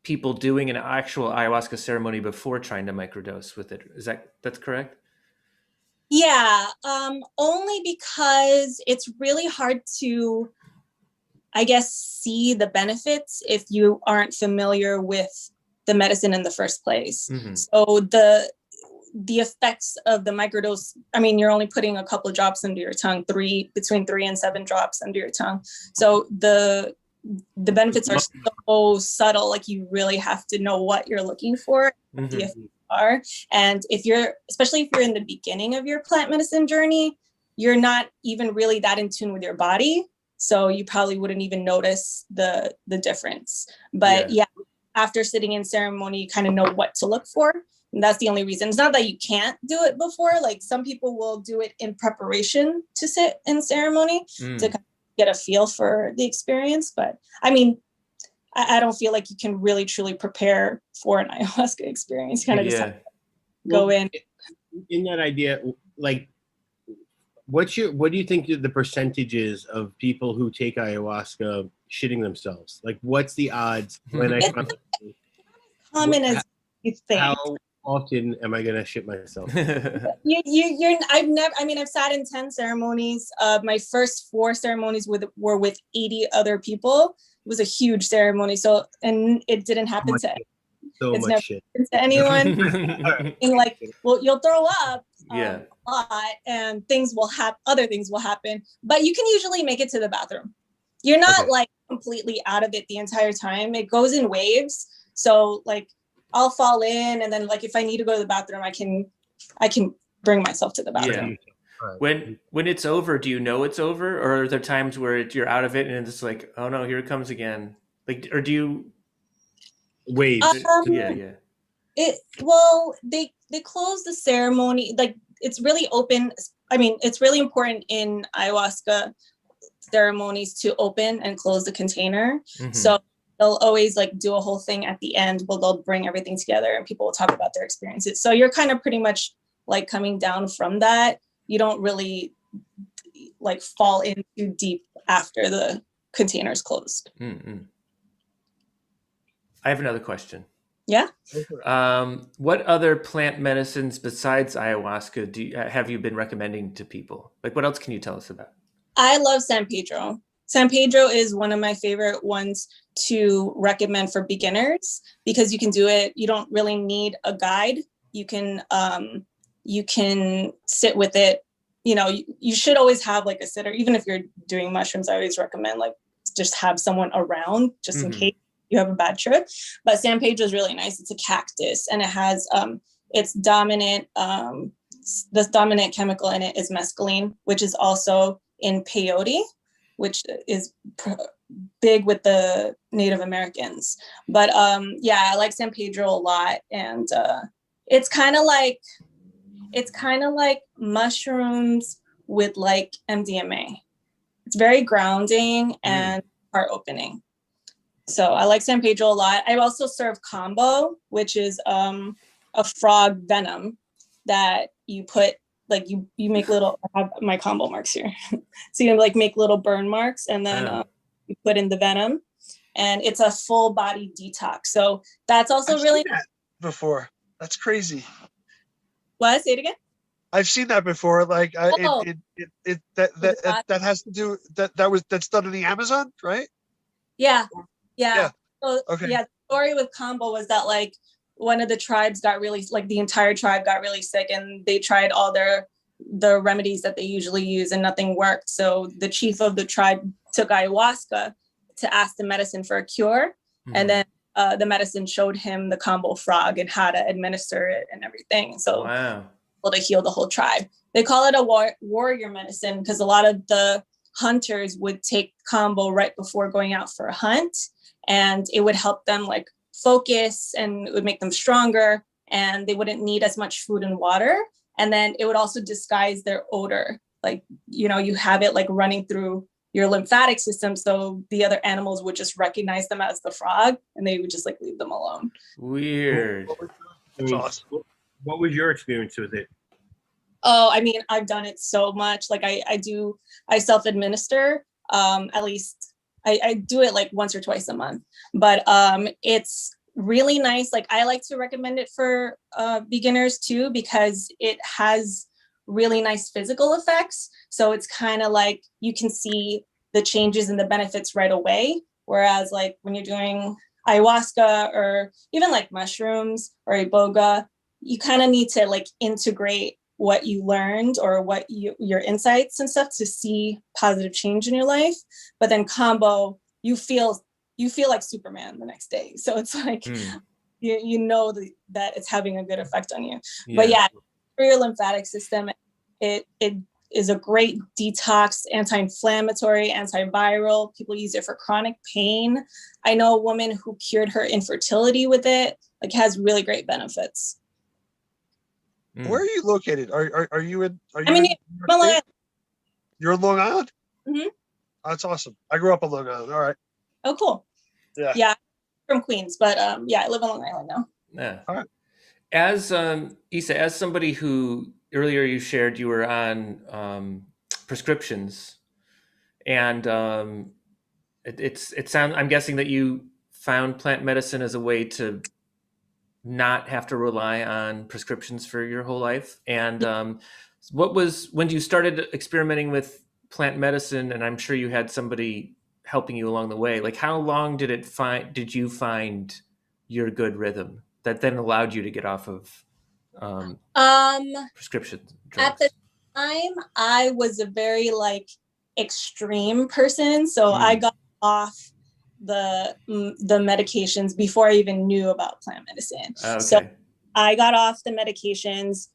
people doing an actual ayahuasca ceremony before trying to microdose with it. That's correct? Yeah, only because it's really hard to, I guess, see the benefits if you aren't familiar with the medicine in the first place. Mm-hmm. So the effects of the microdose, I mean, you're only putting a couple of drops under your tongue, between 3 and 7 drops under your tongue. So the benefits are so subtle, like you really have to know what you're looking for, what the effects are. And especially if you're in the beginning of your plant medicine journey, you're not even really that in tune with your body. So you probably wouldn't even notice the difference. But yeah, after sitting in ceremony, you kind of know what to look for. And that's the only reason. It's not that you can't do it before. Like some people will do it in preparation to sit in ceremony to kind of get a feel for the experience. But I mean, I don't feel like you can really truly prepare for an ayahuasca experience. Kind of just have to go in. In that idea, like, what do you think the percentage is of people who take ayahuasca shitting themselves? Like, what's the odds when I come? Common as you think. How often am I gonna shit myself? I've sat in 10 ceremonies. My first 4 ceremonies were with 80 other people. It was a huge ceremony. So, and it didn't happen to anyone. And like, well, you'll throw up a lot and other things will happen, but you can usually make it to the bathroom. You're not like completely out of it the entire time. It goes in waves. So like, I'll fall in, and then like if I need to go to the bathroom, I can bring myself to the bathroom. Yeah. When it's over, do you know it's over, or are there times where you're out of it and it's like, oh no, here it comes again? Like, or do you wait? They close the ceremony. Like it's really open. I mean, it's really important in ayahuasca ceremonies to open and close the container. So they'll always like do a whole thing at the end where they'll bring everything together and people will talk about their experiences. So you're kind of pretty much like coming down from that. You don't really like fall in too deep after the container's closed. I have another question. Yeah. What other plant medicines besides ayahuasca have you been recommending to people? Like, what else can you tell us about? I love San Pedro. San Pedro is one of my favorite ones to recommend for beginners because you can do it. You don't really need a guide. You can sit with it. You know, you should always have like a sitter. Even if you're doing mushrooms, I always recommend like just have someone around just in case you have a bad trip. But San Pedro is really nice. It's a cactus and it has its dominant the dominant chemical in it is mescaline, which is also in peyote, which is big with the Native Americans. But I like San Pedro a lot. And it's kind of like mushrooms with like MDMA. It's very grounding and heart opening. So I like San Pedro a lot. I also serve combo, which is a frog venom that you put, like you make little, I have my combo marks here. So you like make little burn marks and then you put in the venom and it's a full body detox. So that's also I've really seen that before. That's crazy. What? Say it again. I've seen that before. Like that has to do that's done in the Amazon, right? Yeah. So, okay. Yeah. The story with combo was that like one of the tribes got really, like the entire tribe got really sick and they tried all the remedies that they usually use and nothing worked. So the chief of the tribe took ayahuasca to ask the medicine for a cure. And then the medicine showed him the combo frog and how to administer it and everything. So able to heal the whole tribe. They call it a warrior medicine because a lot of the hunters would take combo right before going out for a hunt, and it would help them like focus and it would make them stronger and they wouldn't need as much food and water. And then it would also disguise their odor. Like, you know, you have it like running through your lymphatic system. So the other animals would just recognize them as the frog and they would just like leave them alone. Weird. That's awesome. What was your experience with it? Oh, I mean, I've done it so much. Like I self-administer, at least I do it like once or twice a month, but it's really nice. Like I like to recommend it for beginners too, because it has really nice physical effects. So it's kind of like you can see the changes and the benefits right away. Whereas like when you're doing ayahuasca or even like mushrooms or iboga, you kind of need to like integrate what you learned or what your insights and stuff to see positive change in your life. But then combo, you feel like Superman the next day. So it's like, you know that it's having a good effect on you. Yeah. But yeah, for your lymphatic system, it is a great detox, anti-inflammatory, antiviral. People use it for chronic pain. I know a woman who cured her infertility with it, like has really great benefits. Where are you located? Are you in? I'm in Long Island. You're in Long Island? Mm-hmm. That's awesome. I grew up on Long Island. All right. Oh, cool. Yeah. I'm from Queens, but yeah, I live on Long Island now. Yeah. All right. As Issa, as somebody who earlier you shared you were on prescriptions, and I'm guessing that you found plant medicine as a way to not have to rely on prescriptions for your whole life. And when you started experimenting with plant medicine, and I'm sure you had somebody helping you along the way, like how long did you find your good rhythm that then allowed you to get off of prescription drugs? At the time, I was a very like extreme person, so I got off the medications before I even knew about plant medicine. Okay. So I got off the medications.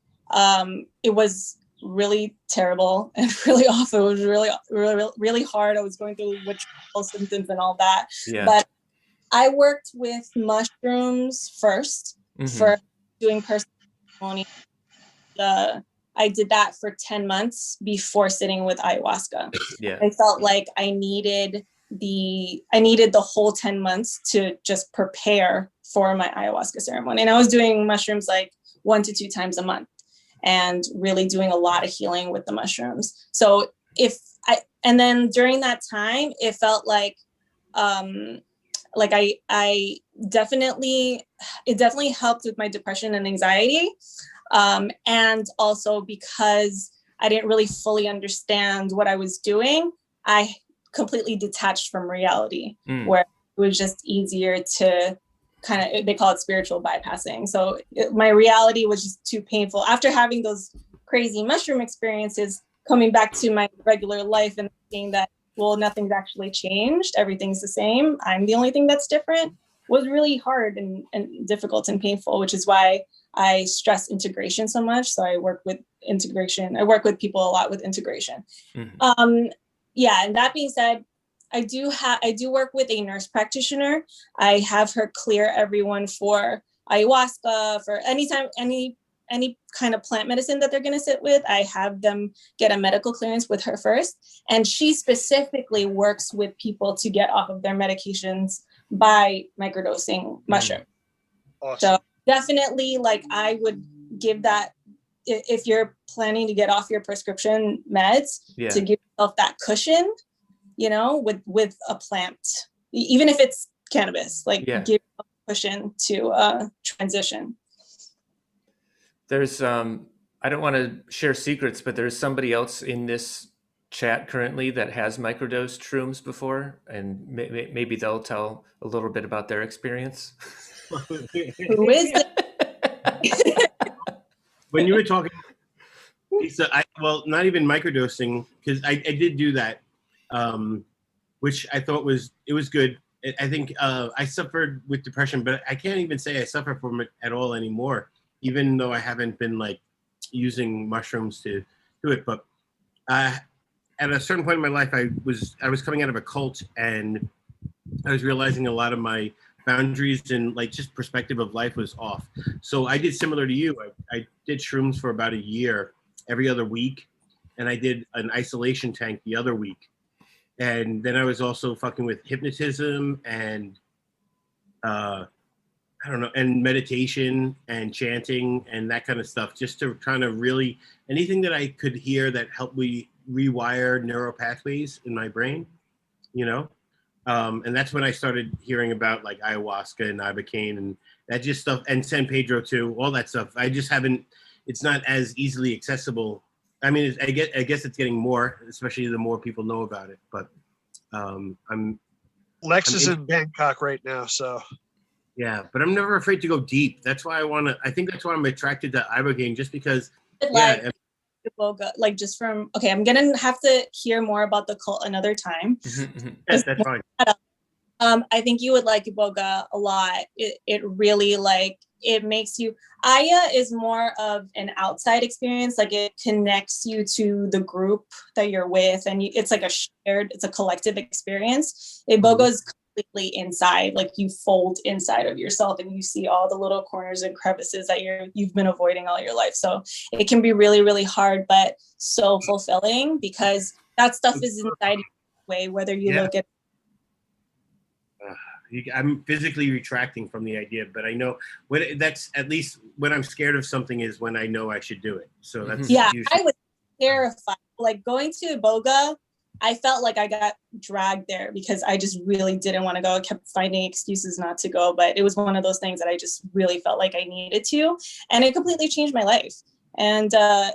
It was really terrible and really awful. It was really hard. I was going through withdrawal symptoms and all that. Yeah. But I worked with mushrooms first for doing personal ceremony. I did that for 10 months before sitting with ayahuasca. Yeah. I felt like I needed the whole 10 months to just prepare for my ayahuasca ceremony. And I was doing mushrooms like 1 to 2 times a month and really doing a lot of healing with the mushrooms. So and then during that time, it felt like it definitely helped with my depression and anxiety. And also because I didn't really fully understand what I was doing, I completely detached from reality, where it was just easier to they call it spiritual bypassing. So my reality was just too painful. After having those crazy mushroom experiences, coming back to my regular life and seeing that, well, nothing's actually changed. Everything's the same. I'm the only thing that's different, was really hard and difficult and painful, which is why I stress integration so much. So I work with integration. I work with people a lot with integration. Yeah. And that being said, I do work with a nurse practitioner. I have her clear everyone for ayahuasca, for any kind of plant medicine that they're going to sit with. I have them get a medical clearance with her first. And she specifically works with people to get off of their medications by microdosing mushroom. Awesome. So definitely, like, I would give that, if you're planning to get off your prescription meds, to give yourself that cushion, with a plant, even if it's cannabis, give yourself a cushion to transition. There's, I don't want to share secrets, but there's somebody else in this chat currently that has microdosed shrooms before, and maybe they'll tell a little bit about their experience. Who is it? When you were talking, Lisa, not even microdosing, because I did do that, which I thought was good. I think I suffered with depression, but I can't even say I suffer from it at all anymore, even though I haven't been like using mushrooms to do it. But at a certain point in my life, I was coming out of a cult, and I was realizing a lot of my boundaries and like just perspective of life was off. So I did similar to you. I did shrooms for about a year, every other week, and I did an isolation tank the other week. And then I was also fucking with hypnotism and and meditation and chanting and that kind of stuff, just to kind of really anything that I could hear that helped me rewire neural pathways in my brain, and that's when I started hearing about like ayahuasca and ibogaine and that just stuff, and San Pedro too, all that stuff. I just haven't. It's not as easily accessible. I mean, I guess it's getting more, especially the more people know about it. But Lex is in Bangkok right now, so Yeah, but I'm never afraid to go deep. That's why I think that's why I'm attracted to Ibogaine, just because. Like Yeah, Iboga, like just from okay, I'm gonna have to hear more about the cult another time. that's fine. I think you would like Iboga a lot. It really like it makes you. Aya is more of an outside experience. Like it connects you to the group that you're with, and it's like it's a collective experience. Iboga is completely inside. Like you fold inside of yourself, and you see all the little corners and crevices that you've been avoiding all your life. So it can be really, really hard, but so fulfilling because that stuff is inside you way, whether you look at. I'm physically retracting from the idea, but I know that's at least when I'm scared of something is when I know I should do it. So that's usually. I was terrified. Like going to Iboga, I felt like I got dragged there because I just really didn't want to go. I kept finding excuses not to go, but it was one of those things that I just really felt like I needed to, and it completely changed my life. And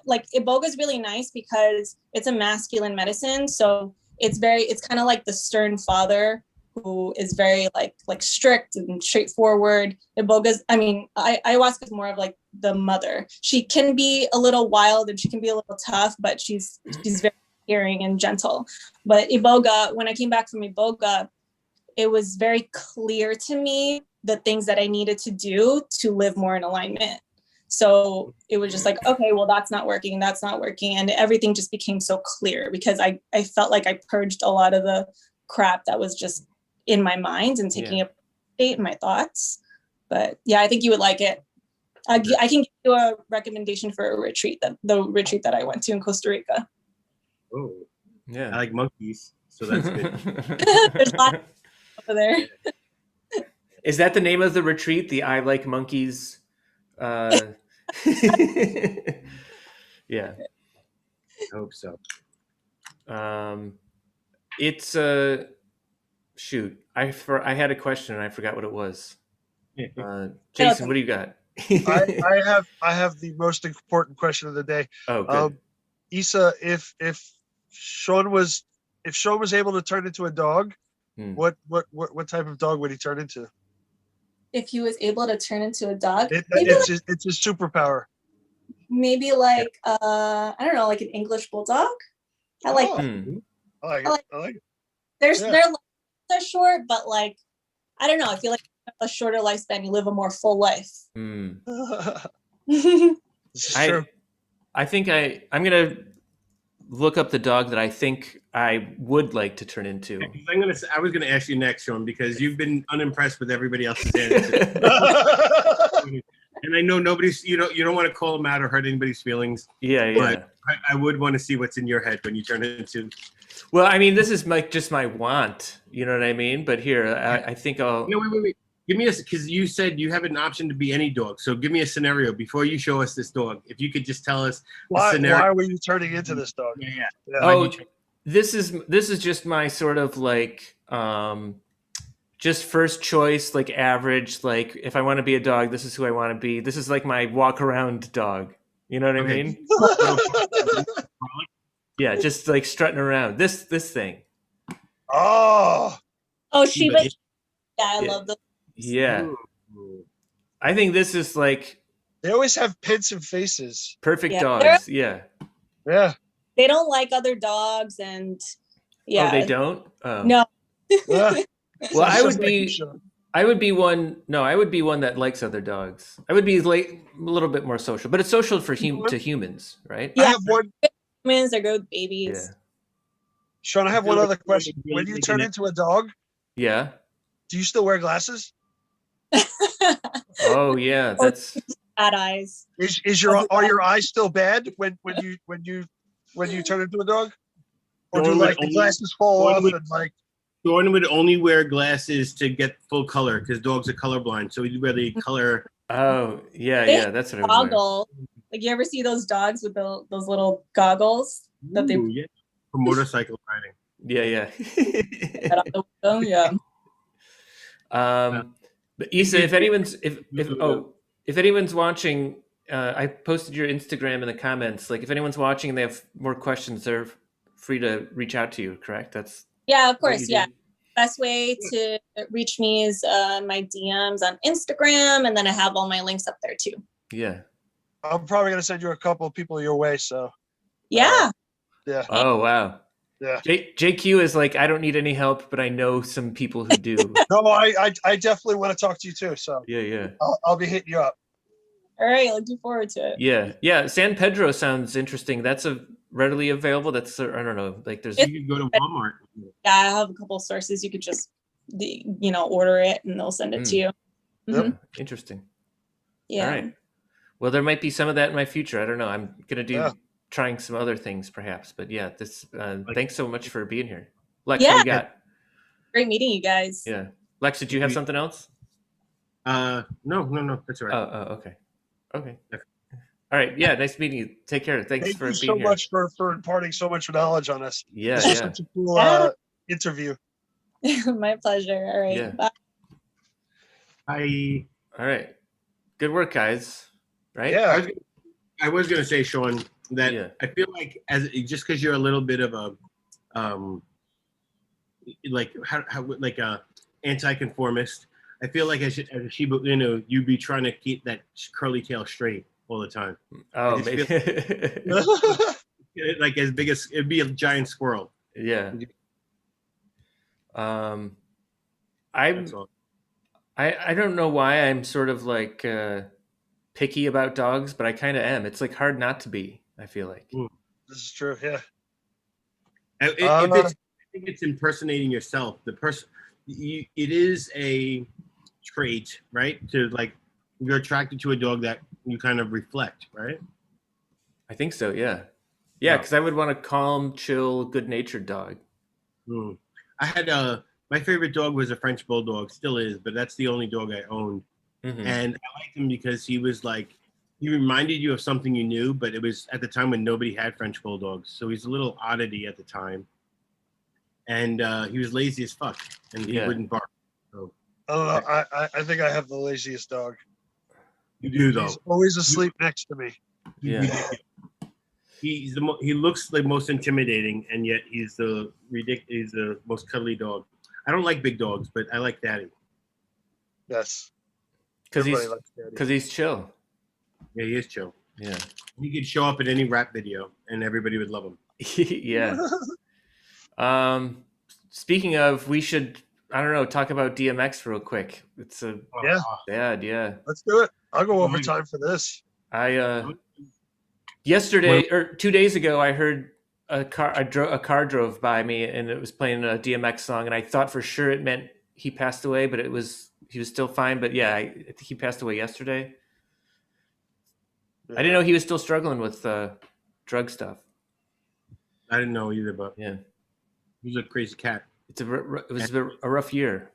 like Iboga is really nice because it's a masculine medicine, so it's kind of like the stern father who is very like strict and straightforward. Ayahuasca is more of like the mother. She can be a little wild and she can be a little tough, but she's very caring and gentle. But Iboga, when I came back from Iboga, it was very clear to me the things that I needed to do to live more in alignment. So it was just like, okay, well, that's not working. And everything just became so clear because I felt like I purged a lot of the crap that was just in my mind and taking up state in my thoughts. But yeah, I think you would like it. I can give you a recommendation for a retreat, the retreat that I went to in Costa Rica. Oh, yeah. I like monkeys, so that's good. There's lots over there. Is that the name of the retreat? The I Like Monkeys? Yeah. I hope so. It's shoot. I had a question and I forgot what it was. Jason, what do you got? I have the most important question of the day. Oh, good. Issa, if Sean was able to turn into a dog, what type of dog would he turn into? If he was able to turn into a dog, it's his superpower. Maybe like I don't know, like an English bulldog. I like that. I like it. They're short, but like I don't know. I feel like a shorter lifespan, you live a more full life. This is true. I think I'm gonna look up the dog that I think I would like to turn into. I was gonna ask you next, Sean, because you've been unimpressed with everybody else's answer. And I know you don't want to call them out or hurt anybody's feelings. Yeah. But I would want to see what's in your head when you turn it into. Well, I mean, this is just my want. You know what I mean? But here, I think I'll. No, wait. Give me because you said you have an option to be any dog. So give me a scenario before you show us this dog. If you could just tell us why were you turning into this dog? Yeah. Oh, this is just my sort of like just first choice, like average. Like if I want to be a dog, this is who I want to be. This is like my walk around dog. You know what I mean? Yeah, just like strutting around. This thing. Oh, Sheba. Yeah, I love those. Yeah. I think this is like they always have pits and faces. Perfect dogs. Yeah. They don't like other dogs and Oh, they don't? No. Well, I would be one that likes other dogs. I would be like a little bit more social, but it's social for to humans, right? Yeah, I have one. Humans are good babies. Yeah. Sean, I have one other question. When you turn into a dog, do you still wear glasses? Oh yeah, that's bad eyes. Are your eyes still bad when you turn into a dog? Or do like the glasses fall off and like Jordan would only wear glasses to get full color because dogs are colorblind. So he'd wear the color. Oh, yeah, that's what I was wearing. Like you ever see those dogs with those little goggles that they for motorcycle riding. Yeah. Yeah. But Issa, if anyone's watching, I posted your Instagram in the comments. Like if anyone's watching and they have more questions, they're free to reach out to you, correct? That's of course, yeah. Best way to reach me is my DMs on Instagram, and then I have all my links up there too. Yeah. I'm probably gonna send you a couple of people your way. So Yeah. yeah. Oh wow. Yeah. JQ is like, I don't need any help, but I know some people who do. No, I definitely want to talk to you too. So Yeah. I'll be hitting you up. All right, looking forward to it. Yeah. San Pedro sounds interesting. That's a readily available. That's I don't know. Like there's. You could go to Walmart. Yeah, I have a couple of sources. You could just, order it and they'll send it to you. Yep. Interesting. Yeah. All right. Well, there might be some of that in my future. I don't know. I'm gonna do trying some other things perhaps. But yeah, this. Thanks so much for being here, Lex. What you got? Great meeting you guys. Yeah, Lex. Did you have something else? No. That's all right. Oh, okay. Okay. All right. Yeah. Nice meeting you. Take care. Thanks for being so here. much for imparting so much knowledge on us. Yeah. This was such a cool interview. My pleasure. All right. Yeah. Bye. Bye. All right. Good work, guys. Right? Yeah. I was gonna say, Sean, that Yeah. I feel like just because you're a little bit of a like a anti-conformist, I feel like as a Shiba Inu, you'd be trying to keep that curly tail straight all the time. Oh, just maybe. Like as big as it'd be a giant squirrel. Yeah. That's all. I don't know why I'm sort of like picky about dogs, but I kind of am. It's like hard not to be, I feel like. This is true. Yeah. I think it's impersonating yourself. The person, it is a trait, right? To like, you're attracted to a dog that you kind of reflect, right? I think so, yeah. Yeah, because I would want a calm, chill, good-natured dog. I had my favorite dog was a French Bulldog, still is, but that's the only dog I owned. Mm-hmm. And I liked him because he was like, he reminded you of something you knew, but it was at the time when nobody had French Bulldogs. So he's a little oddity at the time. And he was lazy as fuck, and he wouldn't bark. So I don't know. I think I have the laziest dog. you do though. He's always asleep next to me. Yeah. He looks the most intimidating, and yet he's the most cuddly dog. I don't like big dogs, but I like Daddy. Yes. Because Everybody likes Daddy. he's chill. Yeah, he is chill. Yeah. He could show up in any rap video, and everybody would love him. Yeah. Speaking of, we should, I don't know, talk about DMX real quick. It's a bad, yeah. Let's do it. I'll go overtime for this. Yesterday or 2 days ago, I heard a car drove by me and it was playing a DMX song, and I thought for sure it meant he passed away, but he was still fine. But yeah, I think he passed away yesterday. I didn't know he was still struggling with drug stuff. I didn't know either, but yeah, he was a crazy cat. It was a rough year.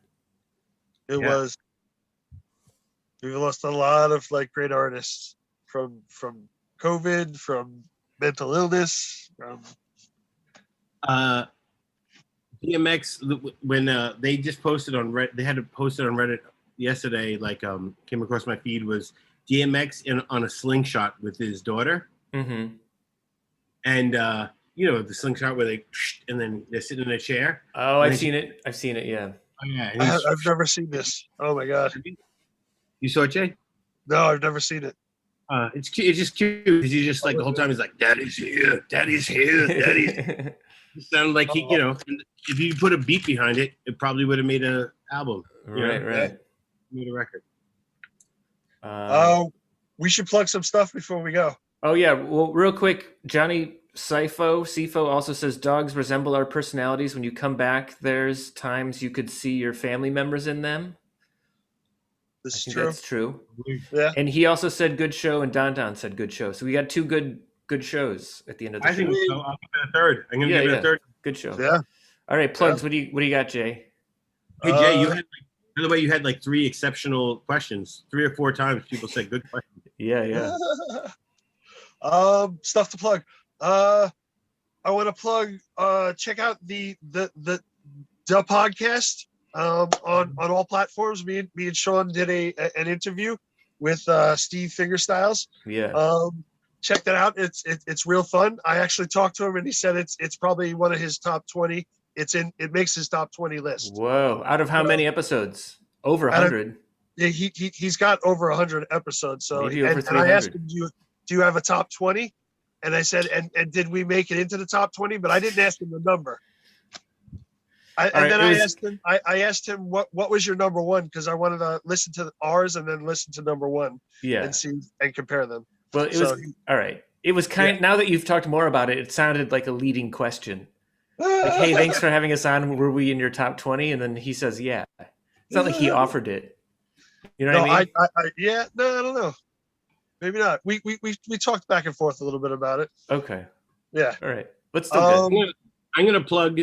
It was. We've lost a lot of like great artists from COVID, from mental illness. DMX, when they just posted on Reddit, they had to post it on Reddit yesterday. Like, came across my feed was DMX on a slingshot with his daughter, and the slingshot where they and then they're sitting in a chair. Oh, I've seen it. Yeah. Oh yeah, I've never seen this. Oh my god. You saw it, Jay? No, I've never seen it. It's just cute because he's just like the whole time he's like, "Daddy's here, Daddy's here, Daddy's." It sounded like he, if you put a beat behind it, it probably would have made an album. Right. Made a record. We should plug some stuff before we go. Oh yeah, well, real quick, Johnny Sifo also says dogs resemble our personalities. When you come back, there's times you could see your family members in them. This is I think true. that's true. Yeah. And he also said good show, and Don said good show. So we got two good shows at the end of the show. I think so. I'll give it a third. I'm gonna give it a third. Good show. Yeah. All right, plugs. What do you got, Jay? Hey Jay, you had by the way, you had like 3 exceptional questions. 3 or 4 times people said good questions. Yeah. Stuff to plug. I want to plug. Check out the podcast on all platforms. Me and Sean did an interview with Steve Fingerstyles. Yeah. Check that out. It's real fun. I actually talked to him and he said it's probably one of his top 20 it makes his top 20 list. Whoa! Out of how many episodes? Over Out of- 100. Yeah, he's got over 100 episodes. So Maybe over and I asked 300. him, do you have a top 20? And I said, and did we make it into the top 20? But I didn't ask him the number. I asked him what was your number one, because I wanted to listen to ours and then listen to number one Yeah. and see and compare them. Well, it was all right. It was now that you've talked more about it, it sounded like a leading question. Like, hey, thanks for having us on. Were we in your top 20? And then he says, yeah. It's not like he offered it. You know what I mean? I don't know. Maybe not. We talked back and forth a little bit about it. Okay. Yeah. All right. But still good. I'm gonna plug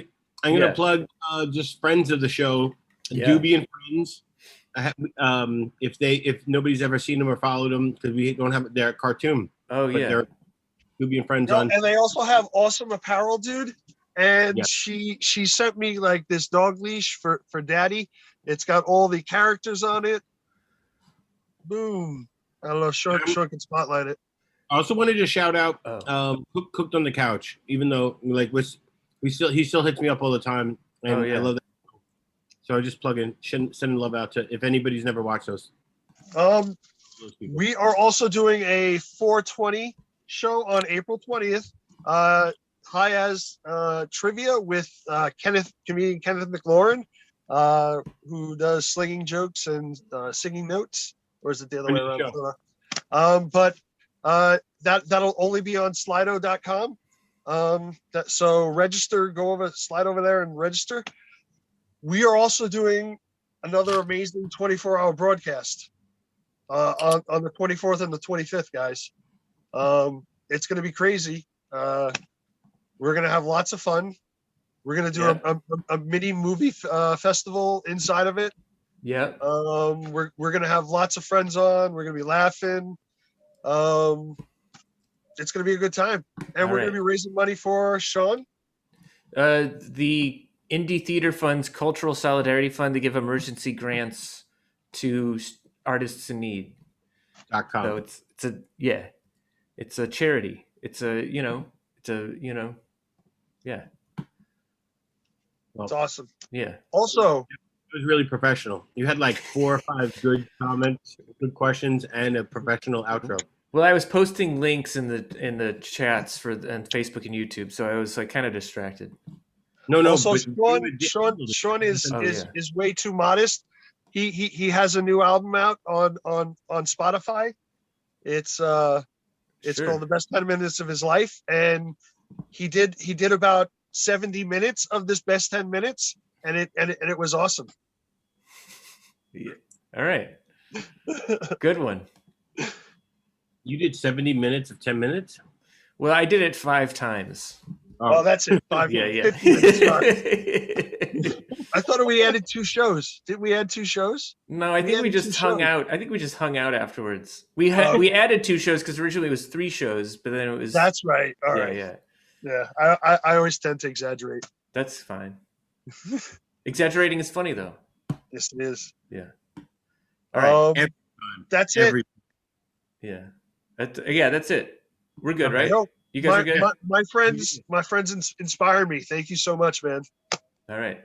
just friends of the show, Doobie and Friends. If nobody's ever seen them or followed them, because we don't have their cartoon. Oh but yeah. they're Doobie and Friends on. And they also have awesome apparel, dude. And she sent me like this dog leash for Daddy. It's got all the characters on it. Boom. I don't know. Sean can spotlight it. I also wanted to shout out Cooked on the Couch, even though like he still hits me up all the time, and I love that. So I just plug in, send love out to if anybody's never watched those. We are also doing a 420 show on April 20th. High as trivia with comedian Kenneth McLaurin, who does slinging jokes and singing notes, or is it the other way around? But that'll only be on Slido.com. So register, slide over there and register. We are also doing another amazing 24-hour broadcast on the 24th and the 25th, guys. It's going to be crazy. We're going to have lots of fun. We're going to do a mini movie festival inside of it. Yeah. We're going to have lots of friends on. We're going to be laughing. It's going to be a good time. And we're going to be raising money for Sean. The Indie Theater Fund's Cultural Solidarity Fund. They give emergency grants to artists in need. .com. So it's a charity. It's awesome. Yeah. Also, it was really professional. You had like 4 or 5 good comments, good questions, and a professional outro. Well, I was posting links in the chats on Facebook and YouTube, so I was like kind of distracted. No. Also, Sean is way too modest. He has a new album out on Spotify. It's called The Best 10 Minutes of His Life, and he did about 70 minutes of this best 10 minutes, and it was awesome. Yeah. All right. Good one. You did 70 minutes of 10 minutes? Well, I did it 5 times. Oh, that's it. 5 Yeah. 50 minutes. I thought we added 2 shows. Did we add 2 shows? No, I think we just hung out. I think we just hung out afterwards. We added 2 shows because originally it was 3 shows, but then it was. That's right. All right. Yeah. I always tend to exaggerate. That's fine. Exaggerating is funny though. Yes, it is. Yeah. All right. That's it. Yeah. That's it. We're good, right? You guys are good. My friends inspire me. Thank you so much, man. All right.